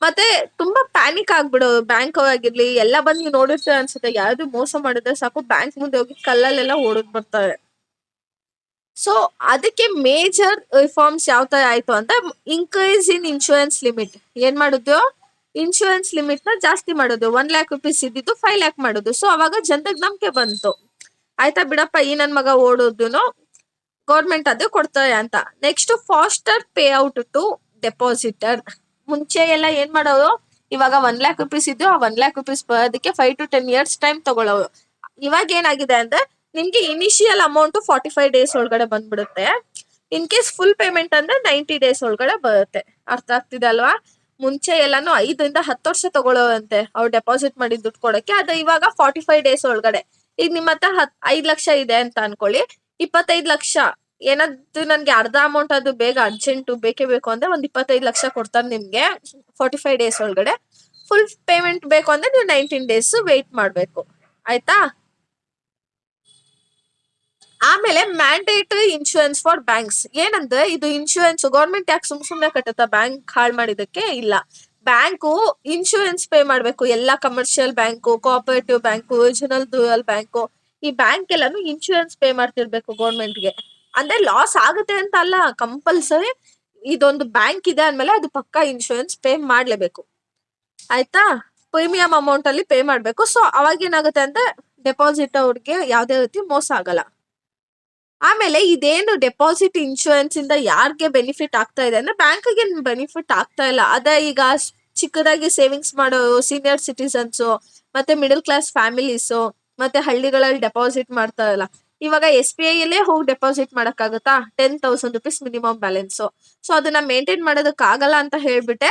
ಮತ್ತೆ ತುಂಬಾ ಪ್ಯಾನಿಕ್ ಆಗ್ಬಿಡೋದು. ಬ್ಯಾಂಕ್ ಆಗಿರ್ಲಿ ಎಲ್ಲ ಬಂದು ನೀವು ನೋಡಿರ್ತೀರ ಅನ್ಸುತ್ತೆ, ಯಾರಾದ್ರೂ ಮೋಸ ಮಾಡಿದ್ರೆ ಸಾಕು ಬ್ಯಾಂಕ್ ಮುಂದೆ ಹೋಗಿ ಕಲ್ಲಲ್ಲೆಲ್ಲ ಓಡೋದ್ ಬರ್ತಾರೆ. ಸೊ ಅದಕ್ಕೆ ಮೇಜರ್ ರಿಫಾರ್ಮ್ಸ್ ಯಾವ ತರ ಆಯ್ತು ಅಂತ, ಇನ್ಕ್ರೀಸ್ ಇನ್ ಇನ್ಶೂರೆನ್ಸ್ ಲಿಮಿಟ್. ಏನ್ ಮಾಡುದು, ಇನ್ಶೂರೆನ್ಸ್ ಲಿಮಿಟ್ ನ ಜಾಸ್ತಿ ಮಾಡೋದು. 1 lakh rupees ಇದ್ದಿದ್ದು 5 lakh ಮಾಡೋದು. ಸೊ ಅವಾಗ ಜನರಿಗೆ ನಂಬಿಕೆ ಬಂತು, ಆಯ್ತಾ ಬಿಡಪ್ಪ ಈ ನನ್ ಮಗ ಓಡೋದುನು ಗೌರ್ಮೆಂಟ್ ಅದು ಕೊಡ್ತಾರೆ ಅಂತ. Next faster pay out to depositor. ಮುಂಚೆ ಎಲ್ಲ ಏನ್ ಮಾಡೋರು, ಇವಾಗ 1 lakh rupees ಇದ್ದು ಆ 1 lakh rupees ಬರೋದಕ್ಕೆ 5 to 10 years ಟೈಮ್ ತಗೊಳ್ಳೋರು. ಇವಾಗ ಏನಾಗಿದೆ ಅಂದ್ರೆ, ನಿಮ್ಗೆ ಇನಿಷಿಯಲ್ ಅಮೌಂಟ್ 45 days ಒಳಗಡೆ ಬಂದ್ಬಿಡುತ್ತೆ. ಇನ್ ಕೇಸ್ ಫುಲ್ ಪೇಮೆಂಟ್ ಅಂದ್ರೆ 90 days ಒಳಗಡೆ ಬರುತ್ತೆ. ಅರ್ಥ ಆಗ್ತಿದೆ ಅಲ್ವಾ? ಮುಂಚೆ ಎಲ್ಲಾನು 5 ರಿಂದ 10 ವರ್ಷ ತಗೊಳ್ಳೋರಂತೆ ಅವ್ರು ಡೆಪಾಸಿಟ್ ಮಾಡಿದ ದುಡ್ಡು ಕೊಡಕ್ಕೆ, ಅದು ಇವಾಗ 45 days ಒಳಗಡೆ. ಈಗ ನಿಮ್ಮ ಹತ್ರ 5 ಲಕ್ಷ ಇದೆ ಅಂತ ಅನ್ಕೊಳ್ಳಿ, 25 ಲಕ್ಷ ಏನಾದ್ರು ನನ್ಗೆ ಅರ್ಧ ಅಮೌಂಟ್ ಅದು ಬೇಗ ಅರ್ಜೆಂಟ್ ಬೇಕೇ ಬೇಕು ಅಂದ್ರೆ ಒಂದ್ 25 ಲಕ್ಷ ಕೊಡ್ತಾರೆ ನಿಮ್ಗೆ 45 days ಒಳಗಡೆ. ಫುಲ್ ಪೇಮೆಂಟ್ ಬೇಕು ಅಂದ್ರೆ ನೀವು 19 days ವೇಟ್ ಮಾಡ್ಬೇಕು. ಆಯ್ತಾ? ಆಮೇಲೆ ಮ್ಯಾಂಡೇಟರಿ ಇನ್ಶೂರೆನ್ಸ್ ಫಾರ್ ಬ್ಯಾಂಕ್ಸ್. ಏನಂದ್ರೆ ಇದು ಇನ್ಶೂರೆನ್ಸ್ ಗೌರ್ಮೆಂಟ್ ಯಾಕೆ ಸುಮ್ನೆ ಕಟ್ಟುತ್ತಾ ಬ್ಯಾಂಕ್ ಹಾಳು ಮಾಡಿದಕ್ಕೆ? ಇಲ್ಲ, ಬ್ಯಾಂಕು ಇನ್ಶೂರೆನ್ಸ್ ಪೇ ಮಾಡ್ಬೇಕು. ಎಲ್ಲಾ commercial bank, cooperative bank, regional rural bank, ಈ ಬ್ಯಾಂಕ್ ಎಲ್ಲಾನು ಇನ್ಶೂರೆನ್ಸ್ ಪೇ ಮಾಡ್ತಿರ್ಬೇಕು ಗೌರ್ಮೆಂಟ್ಗೆ. ಅಂದ್ರೆ ಲಾಸ್ ಆಗುತ್ತೆ ಅಂತ ಅಲ್ಲ, ಕಂಪಲ್ಸರಿ ಇದೊಂದು ಬ್ಯಾಂಕ್ ಇದೆ ಅಂದ್ಮೇಲೆ ಅದು ಪಕ್ಕಾ ಇನ್ಶೂರೆನ್ಸ್ ಪೇ ಮಾಡ್ಲೇಬೇಕು. ಆಯ್ತಾ? ಪ್ರೀಮಿಯಂ ಅಮೌಂಟ್ ಅಲ್ಲಿ ಪೇ ಮಾಡ್ಬೇಕು. ಸೊ ಅವಾಗ ಏನಾಗುತ್ತೆ ಅಂದ್ರೆ ಡೆಪಾಸಿಟ್ ಅವ್ರಿಗೆ ಯಾವ್ದೇ ರೀತಿ ಮೋಸ ಆಗಲ್ಲ. ಆಮೇಲೆ ಇದೇನು ಡೆಪಾಸಿಟ್ ಇನ್ಶೂರೆನ್ಸ್ ಇಂದ ಯಾರ್ಗೆ ಬೆನಿಫಿಟ್ ಆಗ್ತಾ ಇದೆ ಅಂದ್ರೆ, ಬ್ಯಾಂಕ್ಗೆ ಬೆನಿಫಿಟ್ ಆಗ್ತಾ ಇಲ್ಲ. ಅದೇ ಈಗ ಚಿಕ್ಕದಾಗಿ ಸೇವಿಂಗ್ಸ್ ಮಾಡೋ ಸೀನಿಯರ್ ಸಿಟಿಸನ್ಸು ಮತ್ತೆ ಮಿಡಲ್ ಕ್ಲಾಸ್ ಫ್ಯಾಮಿಲೀಸು ಮತ್ತೆ ಹಳ್ಳಿಗಳಲ್ಲಿ ಡೆಪಾಸಿಟ್ ಮಾಡ್ತಾರಲ್ಲ, ಇವಾಗ SBI ಅಲ್ಲೇ ಹೋಗಿ ಡೆಪಾಸಿಟ್ ಮಾಡಕ್ಕಾಗತ್ತಾ? 10,000 ರುಪೀಸ್ ಮಿನಿಮಮ್ ಬ್ಯಾಲೆನ್ಸ್. ಸೊ ಅದನ್ನ ಮೇಂಟೈನ್ ಮಾಡೋದಕ್ ಆಗಲ್ಲ ಅಂತ ಹೇಳ್ಬಿಟ್ಟೆ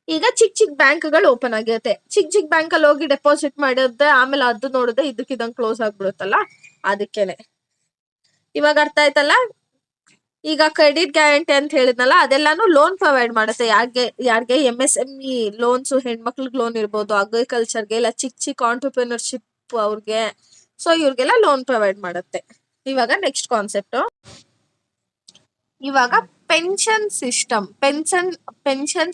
ಈಗ ಚಿಕ್ಕ ಬ್ಯಾಂಕ್ಗಳು ಓಪನ್ ಆಗಿರುತ್ತೆ. ಚಿಕ್ಕ ಬ್ಯಾಂಕ್ ಅಲ್ಲಿ ಹೋಗಿ ಡೆಪಾಸಿಟ್ ಮಾಡಿದ್ರೆ ಆಮೇಲೆ ಅದು ನೋಡಿದ್ರೆ ಇದಕ್ಕಿದಂಗ್ ಕ್ಲೋಸ್ ಆಗ್ಬಿಡುತ್ತಲ್ಲ, ಅದಕ್ಕೇನೆ. ಇವಾಗ ಅರ್ಥ ಆಯ್ತಲ್ಲ? ಈಗ ಕ್ರೆಡಿಟ್ ಗ್ಯಾರಂಟಿ ಅಂತ ಹೇಳಿದ್ನಲ್ಲ, ಅದೆಲ್ಲಾನು ಲೋನ್ ಪ್ರೊವೈಡ್ ಮಾಡುತ್ತೆ. ಯಾರ್ಗೆ MSME ಲೋನ್ಸ್, ಹೆಣ್ಮಕ್ಳಿಗೆ ಲೋನ್ ಇರ್ಬೋದು, ಅಗ್ರಿಕಲ್ಚರ್ಗೆ, ಇಲ್ಲ ಚಿಕ್ಕ ಆಂಟರ್ಪ್ರಿನರ್ಶಿಪ್ ಅವ್ರಿಗೆ, ಸೊ ಇವ್ರಿಗೆಲ್ಲ ಲೋನ್ ಪ್ರೊವೈಡ್ ಮಾಡುತ್ತೆ. ಇವಾಗ ನೆಕ್ಸ್ಟ್ ಕಾನ್ಸೆಪ್ಟ್, ಇವಾಗ ಪೆನ್ಷನ್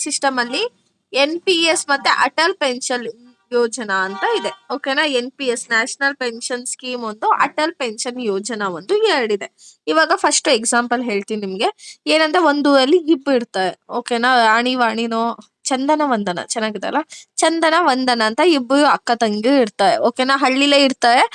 ಸಿಸ್ಟಮ್ ಅಲ್ಲಿ NPS ಮತ್ತೆ ಅಟಲ್ ಪೆನ್ಷನ್ ಯೋಜನಾ ಅಂತ ಇದೆ. ಓಕೆನಾ? NPS ನ್ಯಾಷನಲ್ ಪೆನ್ಷನ್ ಸ್ಕೀಮ್ ಒಂದು, ಅಟಲ್ ಪೆನ್ಷನ್ ಯೋಜನಾ ಒಂದು, ಎರಡಿದೆ. ಇವಾಗ ಫಸ್ಟ್ ಎಕ್ಸಾಂಪಲ್ ಹೇಳ್ತೀನಿ ನಿಮ್ಗೆ. ಏನಂದ್ರೆ ಒಂದು ಊರಲ್ಲಿ ಇಬ್ಬರು ಇರ್ತಾರೆ. ಓಕೆನಾ? ರಾಣಿ ವಾಣಿನೋ ಚಂದನ ವಂದನ, ಚೆನ್ನಾಗಿದಲ್ಲ, ಚಂದನ ವಂದನ ಅಂತ ಇಬ್ಬರು ಅಕ್ಕ ತಂಗಿ ಇರ್ತಾರೆ. ಓಕೆನಾ? ಹಳ್ಳಿಲೇ ಇರ್ತಾರೆ.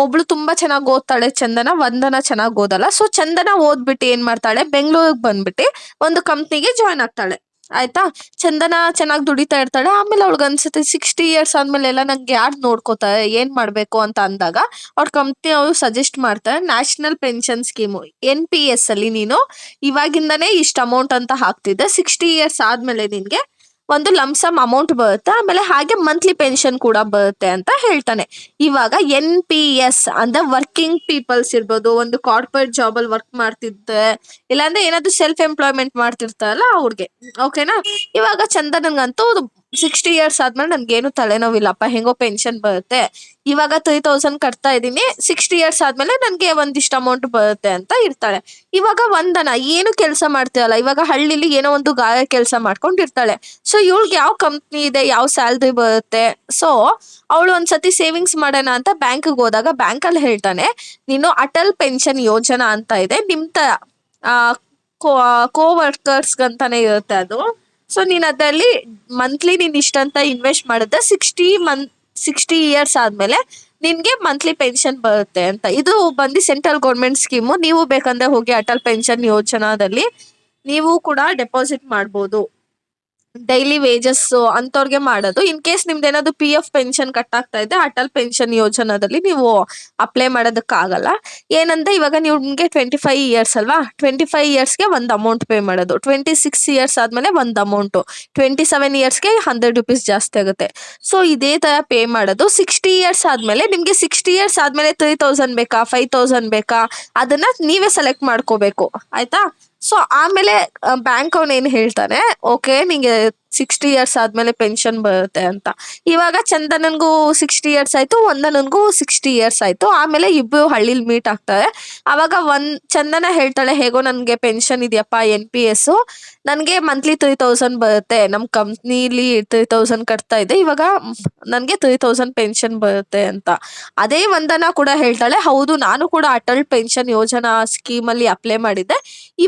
ಒಬ್ಳು ತುಂಬಾ ಚೆನ್ನಾಗಿ ಓದ್ತಾಳೆ ಚಂದನ, ವಂದನ ಚೆನ್ನಾಗಿ ಓದಲ್ಲ. ಸೊ ಚಂದನ ಓದ್ಬಿಟ್ಟು ಏನ್ ಮಾಡ್ತಾಳೆ, ಬೆಂಗಳೂರಿಗೆ ಬಂದ್ಬಿಟ್ಟು ಒಂದು ಕಂಪ್ನಿಗೆ ಜಾಯ್ನ್ ಆಗ್ತಾಳೆ. ಆಯ್ತಾ? ಚಂದನ ಚೆನ್ನಾಗಿ ದುಡಿತಾ ಇರ್ತಾಳೆ. ಆಮೇಲೆ ಅವಳಿಗೆ ಅನ್ಸುತ್ತೆ 60 ಇಯರ್ಸ್ ಆದ್ಮೇಲೆ ಎಲ್ಲ ನಂಗೆ ಯಾರು ನೋಡ್ಕೋತಾರೆ, ಏನ್ ಮಾಡ್ಬೇಕು ಅಂತ ಅಂದಾಗ ಅವ್ರ ಕಂಪ್ನಿ ಅವರು ಸಜೆಸ್ಟ್ ಮಾಡ್ತಾರೆ, ನ್ಯಾಷನಲ್ ಪೆನ್ಷನ್ ಸ್ಕೀಮು NPS ಅಲ್ಲಿ ನೀನು ಇವಾಗಿಂದಾನೇ ಇಷ್ಟ ಅಮೌಂಟ್ ಅಂತ ಹಾಕ್ತಿದ್ದೆ, 60 ಇಯರ್ಸ್ ಆದ್ಮೇಲೆ ನಿನ್ಗೆ ಒಂದು ಲಂಸಮ್ ಅಮೌಂಟ್ ಬರುತ್ತೆ, ಆಮೇಲೆ ಹಾಗೆ ಮಂತ್ಲಿ ಪೆನ್ಷನ್ ಕೂಡ ಬರುತ್ತೆ ಅಂತ ಹೇಳ್ತಾನೆ. ಇವಾಗ NPS ಅಂದ್ರೆ ವರ್ಕಿಂಗ್ ಪೀಪಲ್ಸ್ ಇರ್ಬೋದು, ಒಂದು ಕಾರ್ಪೊರೇಟ್ ಜಾಬ್ ಅಲ್ಲಿ ವರ್ಕ್ ಮಾಡ್ತಿದ್ದೆ, ಇಲ್ಲಾಂದ್ರೆ ಏನಾದ್ರು ಸೆಲ್ಫ್ ಎಂಪ್ಲಾಯ್ಮೆಂಟ್ ಮಾಡ್ತಿರ್ತಾರಲ್ಲ ಅವ್ರಿಗೆ. ಓಕೆನಾ? ಇವಾಗ ಚಂದನಂಗಂತೂ 60 ಇಯರ್ಸ್ ಆದ್ಮೇಲೆ ನನ್ಗೇನು ತಲೆನೋವಿಲ್ಲಪ್ಪ, ಹೆಂಗೋ ಪೆನ್ಷನ್ ಬರುತ್ತೆ, ಇವಾಗ 3,000 ಕಟ್ತಾ ಇದ್ದೀನಿ, 60 ಇಯರ್ಸ್ ಆದ್ಮೇಲೆ ನನ್ಗೆ ಒಂದಿಷ್ಟು ಅಮೌಂಟ್ ಬರುತ್ತೆ ಅಂತ ಇರ್ತಾಳೆ. ಇವಾಗ ವಂದನ ಏನು ಕೆಲಸ ಮಾಡ್ತಾಳಲ್ಲ, ಇವಾಗ ಹಳ್ಳಿಲಿ ಏನೋ ಒಂದು ಗಾಯ ಕೆಲಸ ಮಾಡ್ಕೊಂಡಿರ್ತಾಳೆ. ಸೊ ಇವಳಿಗೆ ಯಾವ ಕಂಪ್ನಿ ಇದೆ, ಯಾವ ಸ್ಯಾಲ್ರಿ ಬರುತ್ತೆ, ಸೊ ಅವಳು ಒಂದ್ಸತಿ ಸೇವಿಂಗ್ಸ್ ಮಾಡೋಣ ಅಂತ ಬ್ಯಾಂಕ್ಗೆ ಹೋದಾಗ ಬ್ಯಾಂಕಲ್ಲಿ ಹೇಳ್ತಾನೆ, ನೀನು ಅಟಲ್ ಪೆನ್ಷನ್ ಯೋಜನಾ ಅಂತ ಇದೆ, ನಿಮ್ ಆ ಕೋ ವರ್ಕರ್ಸ್ ಅಂತಾನೆ ಇರುತ್ತೆ ಅದು. ಸೊ ನೀನ್ ಅದರಲ್ಲಿ ಮಂತ್ಲಿ ನೀನ್ ಇಷ್ಟಂತ ಇನ್ವೆಸ್ಟ್ ಮಾಡಿದ್ರೆ 60 ಇಯರ್ಸ್ ಆದ್ಮೇಲೆ ನಿನ್ಗೆ ಮಂತ್ಲಿ ಪೆನ್ಷನ್ ಬರುತ್ತೆ ಅಂತ. ಇದು ಬಂದು ಸೆಂಟ್ರಲ್ ಗೌರ್ಮೆಂಟ್ ಸ್ಕೀಮು. ನೀವು ಬೇಕಂದ್ರೆ ಹೋಗಿ ಅಟಲ್ ಪೆನ್ಷನ್ ಯೋಜನಾದಲ್ಲಿ ನೀವು ಕೂಡ ಡೆಪಾಸಿಟ್ ಮಾಡ್ಬೋದು. ಡೈಲಿ ವೇಜಸ್ ಅಂತವ್ರಿಗೆ ಮಾಡೋದು. ಇನ್ ಕೇಸ್ ನಿಮ್ದು ಏನಾದ್ರು PF ಪೆನ್ಷನ್ ಕಟ್ ಆಗ್ತಾ ಇದೆ, ಅಟಲ್ ಪೆನ್ಷನ್ ಯೋಜನಾದಲ್ಲಿ ನೀವು ಅಪ್ಲೈ ಮಾಡೋದಕ್ಕಾಗಲ್ಲ. ಏನಂದ್ರೆ ಇವಾಗ ನಿಮ್ಗೆ 25 ಇಯರ್ಸ್ ಅಲ್ವಾ, 25 ಇಯರ್ಸ್ಗೆ ಒಂದು ಅಮೌಂಟ್ ಪೇ ಮಾಡೋದು, 26 ಇಯರ್ಸ್ ಆದ್ಮೇಲೆ ಒಂದು ಅಮೌಂಟ್, 27 ಇಯರ್ಸ್ಗೆ 100 ರುಪೀಸ್ ಜಾಸ್ತಿ ಆಗುತ್ತೆ. ಸೊ ಇದೇ ತರ ಪೇ ಮಾಡೋದು. 60 ಇಯರ್ಸ್ ಆದ್ಮೇಲೆ ನಿಮ್ಗೆ 60 ಇಯರ್ಸ್ ಆದ್ಮೇಲೆ 3,000 ಬೇಕಾ, 5,000 ಬೇಕಾ, ಅದನ್ನ ನೀವೇ ಸೆಲೆಕ್ಟ್ ಮಾಡ್ಕೋಬೇಕು. ಆಯ್ತಾ? ಸೊ ಆಮೇಲೆ ಬ್ಯಾಂಕ್ ಅವ್ನು ಏನ್ ಹೇಳ್ತಾನೆ, ಓಕೆ ನಿಂಗೆ 60 ಇಯರ್ಸ್ ಆದ್ಮೇಲೆ ಪೆನ್ಷನ್ ಬರುತ್ತೆ ಅಂತ. ಇವಾಗ ಚಂದನನ್ಗೂ 60 ಇಯರ್ಸ್ ಆಯ್ತು, ವಂದನನ್ಗೂ 60 ಇಯರ್ಸ್ ಆಯ್ತು. ಆಮೇಲೆ ಇಬ್ರು ಹಳ್ಳಿಲಿ ಮೀಟ್ ಆಗ್ತಾರೆ. ಅವಾಗ ಚಂದನ ಹೇಳ್ತಾಳೆ, ಹೇಗೋ ನನ್ಗೆ ಪೆನ್ಷನ್ ಇದೆಯಪ್ಪ NPS, ನನ್ಗೆ ಮಂತ್ಲಿ 3,000 ಬರುತ್ತೆ, ನಮ್ ಕಂಪ್ನಿಲಿ 3,000 ಕಟ್ತಾ ಇದೆ, ಇವಾಗ ನನ್ಗೆ 3,000 ಪೆನ್ಷನ್ ಬರುತ್ತೆ ಅಂತ. ಅದೇ ವಂದನ ಕೂಡ ಹೇಳ್ತಾಳೆ, ಹೌದು ನಾನು ಕೂಡ ಅಟಲ್ ಪೆನ್ಷನ್ ಯೋಜನಾ ಸ್ಕೀಮ್ ಅಲ್ಲಿ ಅಪ್ಲೈ ಮಾಡಿದ್ದೆ,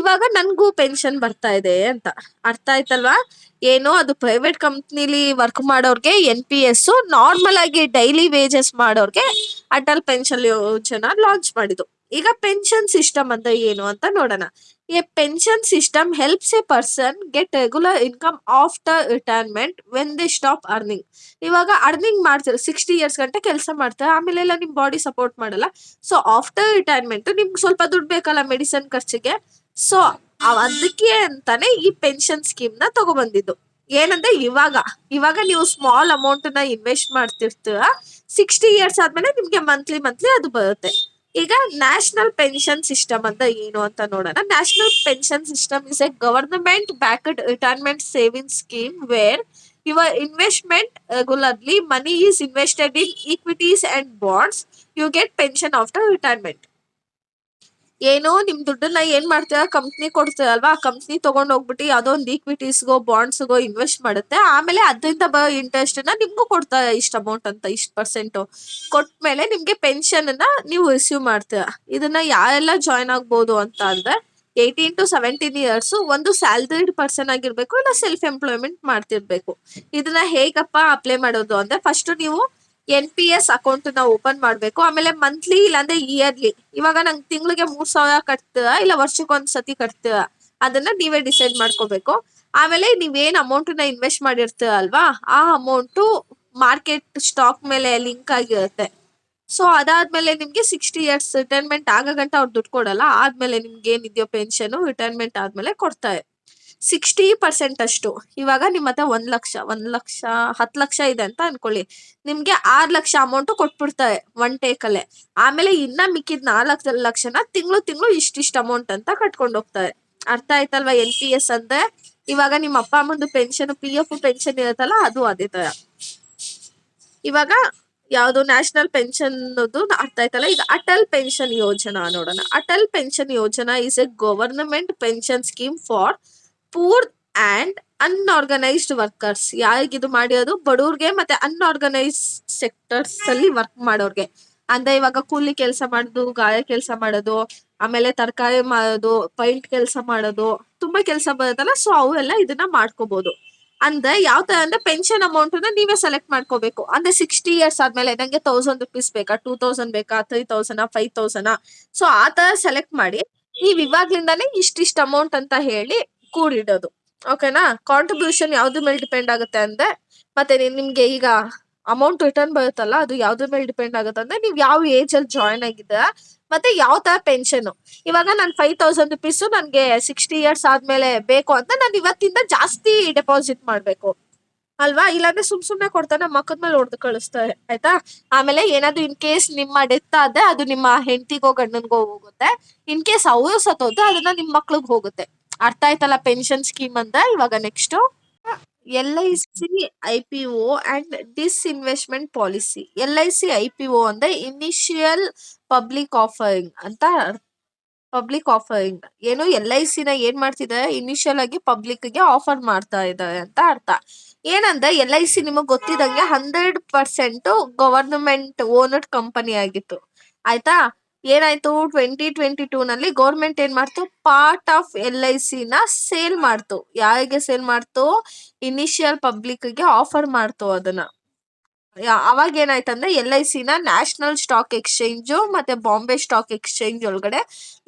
ಇವಾಗ ನನ್ಗೂ ಪೆನ್ಷನ್ ಬರ್ತಾ ಇದೆ ಅಂತ. ಅರ್ಥ ಆಯ್ತಲ್ವಾ? ಏನೋ ಅದು ಪ್ರೈವೇಟ್ ಕಂಪ್ನಿಲಿ ವರ್ಕ್ ಮಾಡೋರ್ಗೆ NPS, ನಾರ್ಮಲ್ ಆಗಿ ಡೈಲಿ ವೇಜಸ್ ಮಾಡೋರ್ಗೆ ಅಟಲ್ ಪೆನ್ಷನ್ ಯೋಜನಾ ಲಾಂಚ್ ಮಾಡಿದ್ದು. ಈಗ ಪೆನ್ಷನ್ ಸಿಸ್ಟಮ್ ಅಂದ್ರೆ ಏನು ಅಂತ ನೋಡೋಣ. A pension system helps A person get regular income after retirement when they stop earning. ಇವಾಗ ಅರ್ನಿಂಗ್ ಮಾಡ್ತಾರೆ, 60 ಇಯರ್ಸ್ ಗಂಟೆ ಕೆಲಸ ಮಾಡ್ತಾರೆ, ಆಮೇಲೆ ಎಲ್ಲ ನಿಮ್ ಬಾಡಿ ಸಪೋರ್ಟ್ ಮಾಡಲ್ಲ. ಸೊ ಆಫ್ಟರ್ ರಿಟೈರ್ಮೆಂಟ್ ನಿಮ್ಗೆ ಸ್ವಲ್ಪ ದುಡ್ಡು ಬೇಕಲ್ಲ ಮೆಡಿಸಿನ್ ಖರ್ಚಿಗೆ, ಸೊ ಅದಕ್ಕೆ ಅಂತಾನೆ ಈ ಪೆನ್ಷನ್ ಸ್ಕೀಮ್ ನ ತಗೊಬಂದಿದ್ದು. ಏನಂದ್ರೆ ಇವಾಗ ನೀವು ಸ್ಮಾಲ್ ಅಮೌಂಟ್ ನ ಇನ್ವೆಸ್ಟ್ ಮಾಡ್ತಿರ್ತೀರ, 60 ಇಯರ್ಸ್ ಆದ್ಮೇಲೆ ನಿಮ್ಗೆ ಮಂತ್ಲಿ ಅದು ಬರುತ್ತೆ. ಈಗ ನ್ಯಾಷನಲ್ ಪೆನ್ಷನ್ ಸಿಸ್ಟಮ್ ಅಂತ ಏನು ಅಂತ ನೋಡೋಣ. National pension system is a government backed retirement saving scheme where your investment regularly money is invested in equities and bonds, you get pension after retirement. ಏನೋ ನಿಮ್ ದುಡ್ಡನ್ನ ಏನ್ ಮಾಡ್ತೀರ, ಕಂಪ್ನಿ ಕೊಡ್ತೀರಲ್ವಾ, ಕಂಪ್ನಿ ತಗೊಂಡ್ ಹೋಗ್ಬಿಟ್ಟು ಯಾವ್ದೋ ಒಂದು ಈಕ್ವಿಟೀಸ್ಗೋ ಬಾಂಡ್ಸ್ಗೋ ಇನ್ವೆಸ್ಟ್ ಮಾಡುತ್ತೆ, ಆಮೇಲೆ ಅದರಿಂದ ಬರೋ ಇಂಟ್ರೆಸ್ಟ್ ನ ನಿಮ್ಗೂ ಕೊಡ್ತಾರೆ, ಇಷ್ಟ ಅಮೌಂಟ್ ಅಂತ, ಇಷ್ಟ ಪರ್ಸೆಂಟ್ ಕೊಟ್ಮೇಲೆ ನಿಮ್ಗೆ ಪೆನ್ಷನ್ ಅನ್ನ ನೀವು ರಿಸೀವ್ ಮಾಡ್ತೀರ. ಇದನ್ನ ಯಾರೆಲ್ಲ ಜಾಯ್ನ್ ಆಗ್ಬೋದು ಅಂತ ಅಂದ್ರೆ 18 to 17 ಇಯರ್ಸ್, ಒಂದು ಸ್ಯಾಲ್ರಿಡ್ ಪರ್ಸನ್ ಆಗಿರ್ಬೇಕು, ಇಲ್ಲ ಸೆಲ್ಫ್ ಎಂಪ್ಲಾಯ್ಮೆಂಟ್ ಮಾಡ್ತಿರ್ಬೇಕು. ಇದನ್ನ ಹೇಗಪ್ಪ ಅಪ್ಲೈ ಮಾಡೋದು ಅಂದ್ರೆ, ಫಸ್ಟ್ ನೀವು NPS ಅಕೌಂಟ್ ನ ಓಪನ್ ಮಾಡ್ಬೇಕು, ಆಮೇಲೆ ಮಂತ್ಲಿ ಇಲ್ಲಾಂದ್ರೆ ಇಯರ್ಲಿ, ಇವಾಗ ನಂಗೆ ತಿಂಗಳಿಗೆ 3,000 ಕಟ್ತೀರಾ ಇಲ್ಲ ವರ್ಷಕ್ಕೊಂದ್ಸತಿ ಕಟ್ತೀರಾ, ಅದನ್ನ ನೀವೇ ಡಿಸೈಡ್ ಮಾಡ್ಕೋಬೇಕು. ಆಮೇಲೆ ನೀವೇನ್ ಅಮೌಂಟ್ ನ ಇನ್ವೆಸ್ಟ್ ಮಾಡಿರ್ತೀರ ಅಲ್ವಾ, ಆ ಅಮೌಂಟ್ ಮಾರ್ಕೆಟ್ ಸ್ಟಾಕ್ ಮೇಲೆ ಲಿಂಕ್ ಆಗಿರುತ್ತೆ. ಸೊ ಅದಾದ್ಮೇಲೆ ನಿಮ್ಗೆ 60 ಇಯರ್ಸ್ ರಿಟೈರ್ಮೆಂಟ್ ಆಗಂಟ ಅವ್ರು ದುಡ್ಡು ಕೊಡಲ್ಲ. ಆದ್ಮೇಲೆ ನಿಮ್ಗೆ ಏನಿದೆಯೋ ಪೆನ್ಷನ್ ರಿಟೈರ್ಮೆಂಟ್ ಆದ್ಮೇಲೆ ಕೊಡ್ತಾರೆ 60% ಅಷ್ಟು. ಇವಾಗ ನಿಮ್ಮ ಹತ್ರ 1 ಲಕ್ಷ 10 ಲಕ್ಷ ಇದೆ ಅಂತ ಅನ್ಕೊಳ್ಳಿ, ನಿಮ್ಗೆ 6 ಲಕ್ಷ ಅಮೌಂಟ್ ಕೊಟ್ಬಿಡ್ತಾರೆ ಒನ್ ಟೇಕ್ ಅಲ್ಲೇ. ಆಮೇಲೆ ಇನ್ನ ಮಿಕ್ಕಿದ್ 4 ಲಕ್ಷನ ತಿಂಗಳು ಇಷ್ಟಿಷ್ಟು ಅಮೌಂಟ್ ಅಂತ ಕಟ್ಕೊಂಡು ಹೋಗ್ತಾರೆ. ಅರ್ಥ ಆಯ್ತಲ್ವಾ? NPS ಅಂದ್ರೆ ಇವಾಗ ನಿಮ್ಮ ಅಪ್ಪ ಅಮ್ಮಂದು ಪೆನ್ಷನ್, PF ಪೆನ್ಷನ್ ಇರುತ್ತಲ್ಲ, ಅದು ಅದೇ ತರ. ಇವಾಗ ಯಾವ್ದು ನ್ಯಾಷನಲ್ ಪೆನ್ಷನ್ ಅರ್ಥ ಆಯ್ತಲ್ಲ. ಈಗ ಅಟಲ್ ಪೆನ್ಷನ್ ಯೋಜನಾ ನೋಡೋಣ. Atal pension Yojana is a government pension scheme for poor and unorganised workers. ಯಾರಿಗಿದು ಮಾಡಿರೋದು? ಬಡವ್ರಿಗೆ ಮತ್ತೆ ಅನ್ಆರ್ಗನೈಸ್ ಸೆಕ್ಟರ್ಸ್ ಅಲ್ಲಿ ವರ್ಕ್ ಮಾಡೋರ್ಗೆ. ಅಂದ್ರೆ ಇವಾಗ ಕೂಲಿ ಕೆಲಸ ಮಾಡೋದು, ಗಾಯ ಕೆಲಸ ಮಾಡೋದು, ಆಮೇಲೆ ತರಕಾರಿ ಮಾಡೋದು, ಪೈಂಟ್ ಕೆಲಸ ಮಾಡೋದು, ತುಂಬಾ ಕೆಲಸ ಬರುತ್ತಲ್ಲ. ಸೊ ಅವೆಲ್ಲ ಇದನ್ನ ಮಾಡ್ಕೋಬಹುದು. ಅಂದ್ರೆ ಯಾವ ತರ ಅಂದ್ರೆ ಪೆನ್ಷನ್ ಅಮೌಂಟ್ ನ ನೀವೇ ಸೆಲೆಕ್ಟ್ ಮಾಡ್ಕೋಬೇಕು. ಅಂದ್ರೆ 60 ಇಯರ್ಸ್ ಆದ್ಮೇಲೆ ನಂಗೆ 1000 ರುಪೀಸ್ ಬೇಕಾ, 2000 ಬೇಕಾ, 3000 5000. ಸೊ ಆ ತರ ಸೆಲೆಕ್ಟ್ ಮಾಡಿ ನೀವ್ ಇವಾಗ್ಲಿಂದಾನೇ ಇಷ್ಟಿಷ್ಟ ಅಮೌಂಟ್ ಅಂತ ಹೇಳಿ ಕೂಡಿಡೋದು. ಓಕೆನಾ? ಕಾಂಟ್ರಿಬ್ಯೂಷನ್ ಯಾವ್ದ್ರ ಮೇಲೆ ಡಿಪೆಂಡ್ ಆಗುತ್ತೆ ಅಂದ್ರೆ, ಮತ್ತೆ ನಿಮ್ಗೆ ಈಗ ಅಮೌಂಟ್ ರಿಟರ್ನ್ ಬರುತ್ತಲ್ಲ, ಅದು ಯಾವ್ದ್ರ ಮೇಲೆ ಡಿಪೆಂಡ್ ಆಗುತ್ತೆ ಅಂದ್ರೆ ನೀವ್ ಯಾವ ಏಜ್ ಅಲ್ಲಿ ಜಾಯ್ನ್ ಆಗಿದ್ದೀರಾ ಮತ್ತೆ ಯಾವ ತರ ಪೆನ್ಷನ್. ಇವಾಗ ನಾನು 5000 ರುಪೀಸ್ ನನ್ಗೆ 60 ಇಯರ್ಸ್ ಆದ್ಮೇಲೆ ಬೇಕು ಅಂತ ನಾನು ಇವತ್ತಿಂದ ಜಾಸ್ತಿ ಡೆಪಾಸಿಟ್ ಮಾಡ್ಬೇಕು ಅಲ್ವಾ? ಇಲ್ಲಾಂದ್ರೆ ಸುಮ್ನೆ ಕೊಡ್ತಾನೆ, ಮಕ್ಕದ ಮೇಲೆ ಹೊಡೆದು ಕಳಿಸ್ತಾರೆ. ಆಯ್ತಾ? ಆಮೇಲೆ ಏನಾದ್ರು ಇನ್ ಕೇಸ್ ನಿಮ್ಮ ಡೆತ್ ಆದ್ರೆ ಅದು ನಿಮ್ಮ ಹೆಂಡತಿಗೋ ಗಂಡನ್ಗೋ ಹೋಗುತ್ತೆ. ಇನ್ ಕೇಸ್ ಅವರು ಸತ್ತೋದ್ರೆ ಅದನ್ನ ನಿಮ್ ಮಕ್ಳಿಗೆ ಹೋಗುತ್ತೆ. ಅರ್ಥ ಆಯ್ತಲ್ಲ ಪೆನ್ಷನ್ ಸ್ಕೀಮ್ ಅಂತ. ಇವಾಗ next LIC IPO and disinvestment policy. LIC IPO ಅಂದ್ರೆ ಇನಿಷಿಯಲ್ ಪಬ್ಲಿಕ್ ಆಫರಿಂಗ್ ಅಂತ. ಪಬ್ಲಿಕ್ ಆಫರಿಂಗ್ ಏನು? LIC ನ ಏನ್ ಮಾಡ್ತಿದ್ದಾರೆ? ಇನಿಷಿಯಲ್ ಆಗಿ ಪಬ್ಲಿಕ್ ಗೆ ಆಫರ್ ಮಾಡ್ತಾ ಇದ್ದಾರೆ ಅಂತ ಅರ್ಥ. ಏನಂದ್ರೆ LIC ನಿಮಗ್ ಗೊತ್ತಿದಂಗೆ 100% ಗವರ್ನಮೆಂಟ್ ಓನರ್ಡ್ ಕಂಪನಿ ಆಗಿತ್ತು. ಆಯ್ತಾ? ಏನಾಯ್ತು? 2022 ನಲ್ಲಿ ಗೌರ್ಮೆಂಟ್ ಏನ್ ಮಾಡ್ತು? ಪಾರ್ಟ್ ಆಫ್ LIC ನ ಸೇಲ್ ಮಾಡ್ತು. ಯಾರಿಗೆ ಸೇಲ್ ಮಾಡ್ತು? ಇನಿಷಿಯಲ್ ಪಬ್ಲಿಕ್ ಗೆ ಆಫರ್ ಮಾಡ್ತು ಅದನ್ನ. ಅವಾಗ ಏನಾಯ್ತಂದ್ರೆ LIC ನ ನ್ಯಾಷನಲ್ ಸ್ಟಾಕ್ ಎಕ್ಸ್ಚೇಂಜ್ ಮತ್ತೆ ಬಾಂಬೆ ಸ್ಟಾಕ್ ಎಕ್ಸ್ಚೇಂಜ್ ಒಳಗಡೆ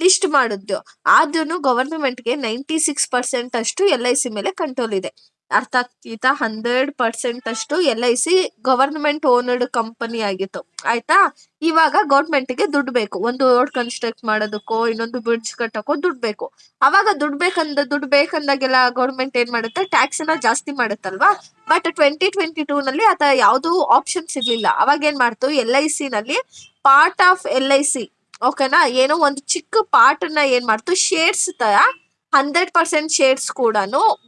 ಲಿಸ್ಟ್ ಮಾಡಿದ್ದು. ಆದ್ರೂ ಗವರ್ನಮೆಂಟ್ ಗೆ 96% ಅಷ್ಟು LIC ಮೇಲೆ ಕಂಟ್ರೋಲ್ ಇದೆ. ಅರ್ಥ ಆಗ್ತಿತ್ತಾ? 100% ಅಷ್ಟು LIC ಗವರ್ನಮೆಂಟ್ ಓನರ್ಡ್ ಕಂಪನಿ ಆಗಿತ್ತು. ಆಯ್ತಾ? ಇವಾಗ ಗೌರ್ಮೆಂಟ್ ಗೆ ದುಡ್ಡು ಬೇಕು. ಒಂದು ರೋಡ್ ಕನ್ಸ್ಟ್ರಕ್ಟ್ ಮಾಡೋದಕ್ಕೋ, ಇನ್ನೊಂದು ಬ್ರಿಡ್ಜ್ ಕಟ್ಟಕ್ಕೋ ದುಡ್ಡು ಬೇಕು. ಅವಾಗ ದುಡ್ಡು ಬೇಕಂದಾಗೆಲ್ಲ ಗೌರ್ಮೆಂಟ್ ಏನ್ ಮಾಡುತ್ತೆ? ಟ್ಯಾಕ್ಸ್ ನ ಜಾಸ್ತಿ ಮಾಡುತ್ತಲ್ವಾ? ಬಟ್ 2022 ನಲ್ಲಿ ಆತರ ಯಾವ್ದು ಆಪ್ಷನ್ಸ್ ಇರ್ಲಿಲ್ಲ. ಅವಾಗ ಏನ್ ಮಾಡ್ತು? LIC ನಲ್ಲಿ ಪಾರ್ಟ್ ಆಫ್ LIC, ಓಕೆನಾ, ಏನೋ ಒಂದು ಚಿಕ್ಕ ಪಾರ್ಟ್ ನ ಏನ್ ಮಾಡ್ತು? ಶೇರ್ಸ್ ತರ 100% ಶೇರ್ಸ್ ಕೂಡ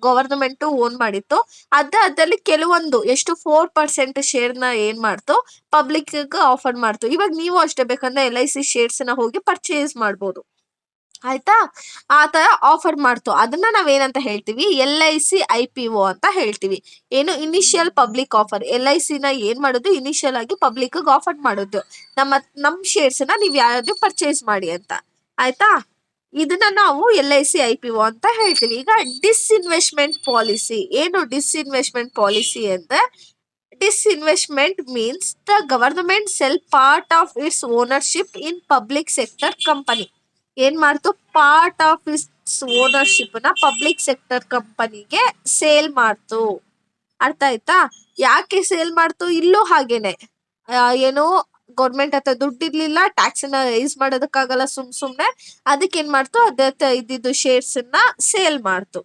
ಗವರ್ನಮೆಂಟ್ ಓನ್ ಮಾಡಿತ್ತು. ಅದ್ರಲ್ಲಿ ಕೆಲವೊಂದು ಎಷ್ಟು 4% ಶೇರ್ ನ ಏನ್ ಮಾಡ್ತು? ಪಬ್ಲಿಕ್ ಆಫರ್ ಮಾಡ್ತು. ಇವಾಗ ನೀವು ಅಷ್ಟೇ ಬೇಕಂದ್ರೆ LIC ಶೇರ್ಸ್ ನ ಹೋಗಿ ಪರ್ಚೇಸ್ ಮಾಡ್ಬೋದು. ಆಯ್ತಾ? ಆ ತರ ಆಫರ್ ಮಾಡ್ತು. ಅದನ್ನ ನಾವೇನಂತ ಹೇಳ್ತೀವಿ? LIC IPO ಅಂತ ಹೇಳ್ತೀವಿ. ಏನು? Initial public offer. LIC ನ ಏನ್ ಮಾಡೋದು? ಇನಿಷಿಯಲ್ ಆಗಿ ಪಬ್ಲಿಕ್ ಆಫರ್ ಮಾಡೋದು. ನಮ್ ಶೇರ್ಸ್ ನ ನೀವ್ ಯಾರಾದ್ರೂ ಪರ್ಚೇಸ್ ಮಾಡಿ ಅಂತ. ಆಯ್ತಾ? ಇದನ್ನ ನಾವು LIC IPO ಅಂತ ಹೇಳ್ತೀವಿ. ಈಗ ಡಿಸ್ಇನ್ವೆಸ್ಟ್ಮೆಂಟ್ ಪಾಲಿಸಿ. ಏನು ಡಿಸ್ಇನ್ವೆಸ್ಟ್ಮೆಂಟ್ ಪಾಲಿಸಿ ಅಂದ್ರೆ, disinvestment means the government cell part of it's ownership in public sector company. ಏನ್ ಮಾಡ್ತು? ಪಾರ್ಟ್ ಆಫ್ ಇಟ್ಸ್ ಓನರ್ಶಿಪ್ ನ ಪಬ್ಲಿಕ್ ಸೆಕ್ಟರ್ ಕಂಪನಿಗೆ ಸೇಲ್ ಮಾಡ್ತು. ಅರ್ಥ ಆಯ್ತಾ? ಯಾಕೆ ಸೇಲ್ ಮಾಡ್ತು? ಇಲ್ಲೂ ಹಾಗೇನೆ. ಏನು? ಗೌರ್ಮೆಂಟ್ ಹತ್ರ ದುಡ್ಡು ಇರ್ಲಿಲ್ಲ, ಟ್ಯಾಕ್ಸ್ ನ ರೈಸ್ ಮಾಡೋದಕ್ಕಾಗಲ್ಲ ಸುಮ್ನೆ. ಅದಕ್ಕೆ ಏನ್ ಮಾಡ್ತು? ಅದ್ರ ಇದ್ದಿದ್ದು ಶೇರ್ಸ್ ನ ಸೇಲ್ ಮಾಡ್ತು.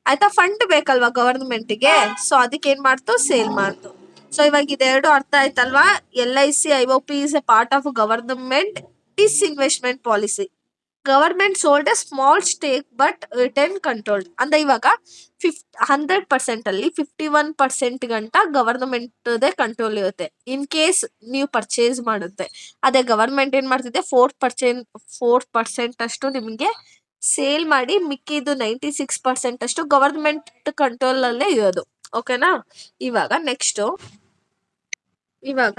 ಆಯ್ತಾ? ಫಂಡ್ ಬೇಕಲ್ವಾ ಗವರ್ನಮೆಂಟ್ ಗೆ. ಸೊ ಅದಕ್ಕೆ ಏನ್ ಮಾಡ್ತು? ಸೇಲ್ ಮಾಡ್ತು. ಸೊ ಇವಾಗ ಇದೆರಡು ಅರ್ಥ ಆಯ್ತಲ್ವಾ? LIC IOP is A part of government disinvestment policy. Government sold A small stake but retain controlled. ಅಂದ್ರೆ ಇವಾಗ 100% ಅಲ್ಲಿ 51% ಗಂಟ ಗವರ್ನಮೆಂಟ್ ಕಂಟ್ರೋಲ್ ಇರುತ್ತೆ. ಇನ್ ಕೇಸ್ ನೀವು ಪರ್ಚೇಸ್ ಮಾಡುತ್ತೆ, ಅದೇ ಗವರ್ಮೆಂಟ್ ಏನ್ ಮಾಡ್ತಿದೆ? 4% ಅಷ್ಟು ನಿಮ್ಗೆ ಸೇಲ್ ಮಾಡಿ ಮಿಕ್ಕಿದ್ದು 96% ಅಷ್ಟು ಗವರ್ನಮೆಂಟ್ ಕಂಟ್ರೋಲ್ ಅಲ್ಲೇ ಇರೋದು. ಓಕೆನಾ? ಇವಾಗ ನೆಕ್ಸ್ಟ್, ಇವಾಗ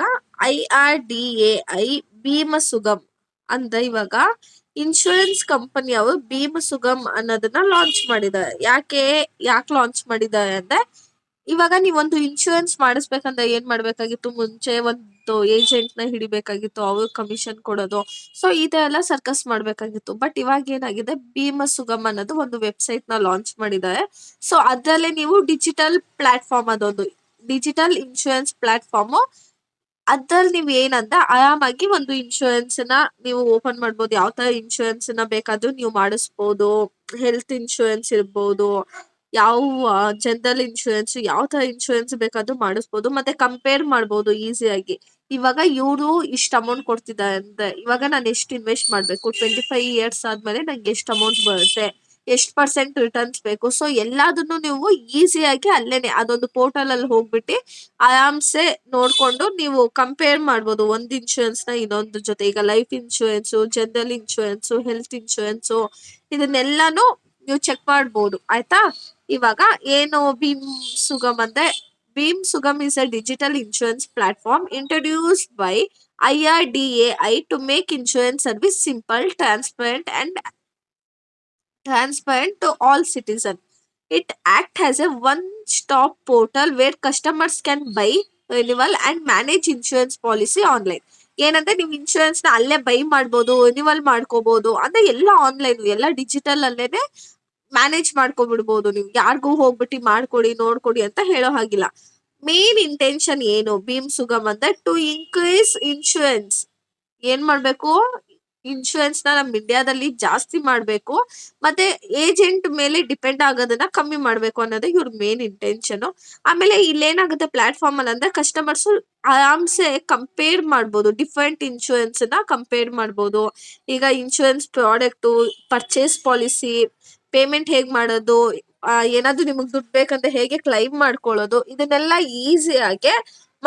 IRDAI ಭೀಮಸುಗಮ್ ಅಂದ್ರೆ ಇವಾಗ ಇನ್ಶೂರೆನ್ಸ್ ಕಂಪನಿ ಅವರು ಭೀಮಸುಗಮ್ ಅನ್ನೋದನ್ನ ಲಾಂಚ್ ಮಾಡಿದ್ದಾರೆ. ಯಾಕೆ ಲಾಂಚ್ ಮಾಡಿದ್ದಾರೆ ಅಂದ್ರೆ, ಇವಾಗ ನೀವೊಂದು ಇನ್ಶೂರೆನ್ಸ್ ಮಾಡಿಸ್ಬೇಕಂದ್ರೆ ಏನ್ ಮಾಡ್ಬೇಕಾಗಿತ್ತು? ಮುಂಚೆ ಒಂದ್ ಹಿಡಿಬೇಕಾಗಿತ್ತು, ಏಜೆಂಟ್ ನ ಹಿಡಿಬೇಕಾಗಿತ್ತು, ಅವ್ರ ಕಮಿಷನ್ ಕೊಡೋದು. ಸೊ ಇದೆಲ್ಲ ಸರ್ಕಸ್ ಮಾಡ್ಬೇಕಾಗಿತ್ತು. ಬಟ್ ಇವಾಗ ಏನಾಗಿದೆ, ಭೀಮ ಸುಗಮ್ ಅನ್ನೋದು ಒಂದು ವೆಬ್ಸೈಟ್ ನ ಲಾಂಚ್ ಮಾಡಿದ್ದಾರೆ. ಸೊ ಅದ್ರಲ್ಲೇ ನೀವು ಡಿಜಿಟಲ್ ಪ್ಲಾಟ್ಫಾರ್ಮ್, ಅದೊಂದು ಡಿಜಿಟಲ್ ಇನ್ಶೂರೆನ್ಸ್ ಪ್ಲಾಟ್ಫಾರ್ಮ್. ಅದ್ರಲ್ಲಿ ನೀವ್ ಏನಂತ ಆರಾಮಾಗಿ ಒಂದು ಇನ್ಶೂರೆನ್ಸ್ ನ ನೀವು ಓಪನ್ ಮಾಡ್ಬೋದು. ಯಾವ ತರ ಇನ್ಶೂರೆನ್ಸ್ ನ ಬೇಕಾದ್ರೂ ನೀವು ಮಾಡಿಸ್ಬೋದು. ಹೆಲ್ತ್ ಇನ್ಶೂರೆನ್ಸ್ ಇರ್ಬೋದು, ಯಾವ ಜನರಲ್ ಇನ್ಶೂರೆನ್ಸ್, ಯಾವ ತರ ಇನ್ಶೂರೆನ್ಸ್ ಬೇಕಾದ್ರೂ ಮಾಡಿಸ್ಬೋದು. ಮತ್ತೆ ಕಂಪೇರ್ ಮಾಡ್ಬೋದು ಈಸಿಯಾಗಿ. ಇವಾಗ ಇವರು ಇಷ್ಟ ಅಮೌಂಟ್ ಕೊಡ್ತಿದ್ದಾರೆ ಅಂದ್ರೆ, ಇವಾಗ ನಾನು ಎಷ್ಟು ಇನ್ವೆಸ್ಟ್ ಮಾಡ್ಬೇಕು, 25 years ಆದ್ಮೇಲೆ ನಂಗೆ ಎಷ್ಟು ಅಮೌಂಟ್ ಬರುತ್ತೆ, ಎಷ್ಟು ಪರ್ಸೆಂಟ್ ರಿಟರ್ನ್ಸ್ ಬೇಕು. ಸೊ ಎಲ್ಲದನ್ನು ನೀವು ಈಸಿಯಾಗಿ ಅಲ್ಲೇನೆ ಅದೊಂದು ಪೋರ್ಟಲ್ ಅಲ್ಲಿ ಹೋಗ್ಬಿಟ್ಟು ಆರಾಮ್ಸೆ ನೋಡ್ಕೊಂಡು ನೀವು ಕಂಪೇರ್ ಮಾಡ್ಬೋದು ಒಂದ್ ಇನ್ಶೂರೆನ್ಸ್ ನ ಇನ್ನೊಂದ್ರ ಜೊತೆ. ಈಗ life insurance, general insurance, health insurance, ಇದನ್ನೆಲ್ಲಾನು ನೀವು ಚೆಕ್ ಮಾಡ್ಬೋದು. ಆಯ್ತಾ? ಇವಾಗ ಏನು ಭೀಮ್ ಸುಗಮ್ ಅಂದ್ರೆ, ಭೀಮ್ ಸುಗಮ್ is a digital insurance platform introduced by IRDAI to make insurance service simple, transparent to all citizens. It acts as a one-stop portal where customers can buy, renewal and manage insurance policy online. ಏನಂದ್ರೆ ನೀವು insurance ನ ಅಲ್ಲೇ by ಮಾಡ್ಬೋದು, renewal ಮಾಡ್ಕೋಬಹುದು. ಅಂದ್ರೆ ಎಲ್ಲ online, ಎಲ್ಲ digital ಅಲ್ಲೇನೆ ಮ್ಯಾನೇಜ್ ಮಾಡ್ಕೊಬಿಡ್ಬೋದು. ನೀವು ಯಾರಿಗೂ ಹೋಗ್ಬಿಟ್ಟು ಮಾಡ್ಕೊಡಿ ನೋಡ್ಕೊಡಿ ಅಂತ ಹೇಳೋ ಹಾಗಿಲ್ಲ. ಮೇನ್ ಇಂಟೆನ್ಷನ್ ಏನು ಭೀಮ್ ಸುಗಮ್ ಅಂದ್ರೆ, ಟು ಇನ್ಕ್ರೀಸ್ ಇನ್ಶೂರೆನ್ಸ್. ಏನ್ ಮಾಡ್ಬೇಕು, ಇನ್ಶೂರೆನ್ಸ್ ನ ನಮ್ ಇಂಡಿಯಾದಲ್ಲಿ ಜಾಸ್ತಿ ಮಾಡ್ಬೇಕು, ಮತ್ತೆ ಏಜೆಂಟ್ ಮೇಲೆ ಡಿಪೆಂಡ್ ಆಗೋದನ್ನ ಕಮ್ಮಿ ಮಾಡ್ಬೇಕು ಅನ್ನೋದೇ ಇವ್ರ ಮೇನ್ ಇಂಟೆನ್ಷನ್. ಆಮೇಲೆ ಇಲ್ಲೇನಾಗುತ್ತೆ ಪ್ಲಾಟ್ಫಾರ್ಮ್ ಅಲ್ಲಿ ಅಂದ್ರೆ, ಕಸ್ಟಮರ್ಸ್ ಆರಾಮ್ಸೆ ಕಂಪೇರ್ ಮಾಡ್ಬೋದು, ಡಿಫ್ರೆಂಟ್ ಇನ್ಶೂರೆನ್ಸ್ ನ ಕಂಪೇರ್ ಮಾಡ್ಬೋದು. ಈಗ insurance product, purchase policy, payment ಹೇಗ್ ಮಾಡೋದು, ಏನಾದ್ರು ನಿಮಗ್ ದುಡ್ಡು ಬೇಕಂದ್ರೆ ಹೇಗೆ ಕ್ಲೈಮ್ ಮಾಡ್ಕೊಳ್ಳೋದು, ಇದನ್ನೆಲ್ಲ ಈಸಿಯಾಗೆ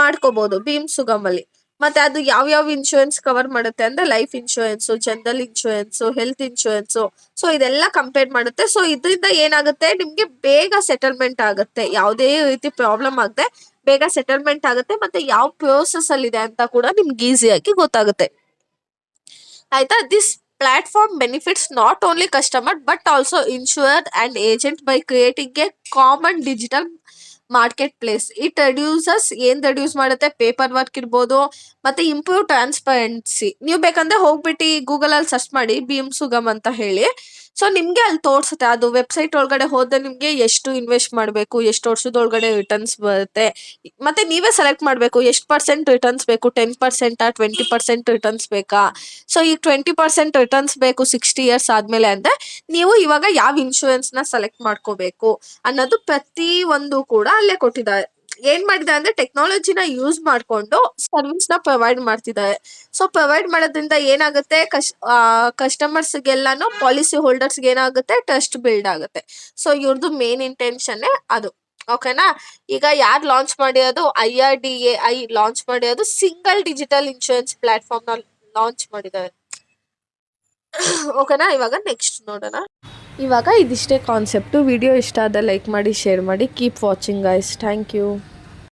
ಮಾಡ್ಕೋಬಹುದು ಭೀಮ್ ಸುಗಮ್ ಅಲ್ಲಿ. ಮತ್ತೆ ಅದು ಯಾವ ಇನ್ಶೂರೆನ್ಸ್ ಕವರ್ ಮಾಡುತ್ತೆ ಅಂದ್ರೆ, life insurance, general insurance, health insurance. So ಇದೆಲ್ಲ ಕಂಪೇರ್ ಮಾಡುತ್ತೆ. ಸೊ ಇದರಿಂದ ಏನಾಗುತ್ತೆ, ನಿಮ್ಗೆ ಬೇಗ ಸೆಟಲ್ಮೆಂಟ್ ಆಗುತ್ತೆ, ಯಾವುದೇ ರೀತಿ ಪ್ರಾಬ್ಲಮ್ ಆಗದೆ ಬೇಗ ಸೆಟಲ್ಮೆಂಟ್ ಆಗುತ್ತೆ. ಮತ್ತೆ ಯಾವ ಪ್ರೋಸೆಸ್ ಅಲ್ಲಿ ಇದೆ ಅಂತ ಕೂಡ ನಿಮ್ಗೆ ಈಸಿಯಾಗಿ ಗೊತ್ತಾಗುತ್ತೆ. ಆಯ್ತಾ? This platform benefits not only customer but also insurer and agent by creating a common digital market place. It reduce ಮಾಡುತ್ತೆ ಪೇಪರ್ ವರ್ಕ್ ಇರ್ಬೋದು, ಮತ್ತೆ ಇಂಪ್ರೂವ್ ಟ್ರಾನ್ಸ್ಪರೆನ್ಸಿ. ನೀವು ಬೇಕಂದ್ರೆ ಹೋಗ್ಬಿಟ್ಟು ಗೂಗಲ್ ಅಲ್ಲಿ ಸರ್ಚ್ ಮಾಡಿ ಭೀಮ್ ಸುಗಮ್ ಅಂತ ಹೇಳಿ. ಸೊ ನಿಮ್ಗೆ ಅಲ್ಲಿ ತೋರ್ಸುತ್ತೆ, ಅದು ವೆಬ್ಸೈಟ್ ಒಳಗಡೆ ಹೋದ್ರೆ ನಿಮ್ಗೆ ಎಷ್ಟು ಇನ್ವೆಸ್ಟ್ ಮಾಡ್ಬೇಕು, ಎಷ್ಟು ವರ್ಷದೊಳಗಡೆ ರಿಟರ್ನ್ಸ್ ಬರುತ್ತೆ. ಮತ್ತೆ ನೀವೇ ಸೆಲೆಕ್ಟ್ ಮಾಡ್ಬೇಕು ಎಷ್ಟು ಪರ್ಸೆಂಟ್ ರಿಟರ್ನ್ಸ್ ಬೇಕು, 10%, 20% ರಿಟರ್ನ್ಸ್ ಬೇಕಾ. ಸೊ ಈಗ 20% ರಿಟರ್ನ್ಸ್ ಬೇಕು 60 years ಆದ್ಮೇಲೆ ಅಂದ್ರೆ, ನೀವು ಇವಾಗ ಯಾವ ಇನ್ಶೂರೆನ್ಸ್ ನ ಸೆಲೆಕ್ಟ್ ಮಾಡ್ಕೋಬೇಕು ಅನ್ನೋದು ಪ್ರತಿ ಒಂದು ಕೂಡ ಅಲ್ಲೇ ಕೊಟ್ಟಿದ್ದಾರೆ. ಏನ್ ಮಾಡಿದ್ದಾರೆ ಅಂದ್ರೆ, ಟೆಕ್ನಾಲಜಿನ ಯೂಸ್ ಮಾಡ್ಕೊಂಡು ಸರ್ವಿಸ್ ನ ಪ್ರೊವೈಡ್ ಮಾಡ್ತಿದ್ದಾರೆ. ಸೊ ಪ್ರೊವೈಡ್ ಮಾಡೋದ್ರಿಂದ ಏನಾಗುತ್ತೆ, ಕಸ್ಟಮರ್ಸ್ ಗೆಲ್ಲಾನು, ಪಾಲಿಸಿ ಹೋಲ್ಡರ್ಸ್ ಏನಾಗುತ್ತೆ, ಟ್ರಸ್ಟ್ ಬಿಲ್ಡ್ ಆಗುತ್ತೆ. ಸೊ ಇವ್ರದ್ದು ಮೇನ್ ಇಂಟೆನ್ಷನ್ ಅದು. ಓಕೆನಾ? ಈಗ ಯಾರು ಲಾಂಚ್ ಮಾಡಿರೋದು, IRDAI ಲಾಂಚ್ ಮಾಡಿರೋದು ಸಿಂಗಲ್ ಡಿಜಿಟಲ್ ಇನ್ಶೂರೆನ್ಸ್ ಪ್ಲಾಟ್ಫಾರ್ಮ್ ನ ಲಾಂಚ್ ಮಾಡಿದ್ದಾರೆ. ಓಕೆನಾ? ಇವಾಗ ನೆಕ್ಸ್ಟ್ ನೋಡೋಣ. ಇವಾಗ ಇದಿಷ್ಟೇ ಕಾನ್ಸೆಪ್ಟು. ವಿಡಿಯೋ ಇಷ್ಟ ಆದ ಲೈಕ್ ಮಾಡಿ, ಶೇರ್ ಮಾಡಿ. Keep watching guys. Thank you.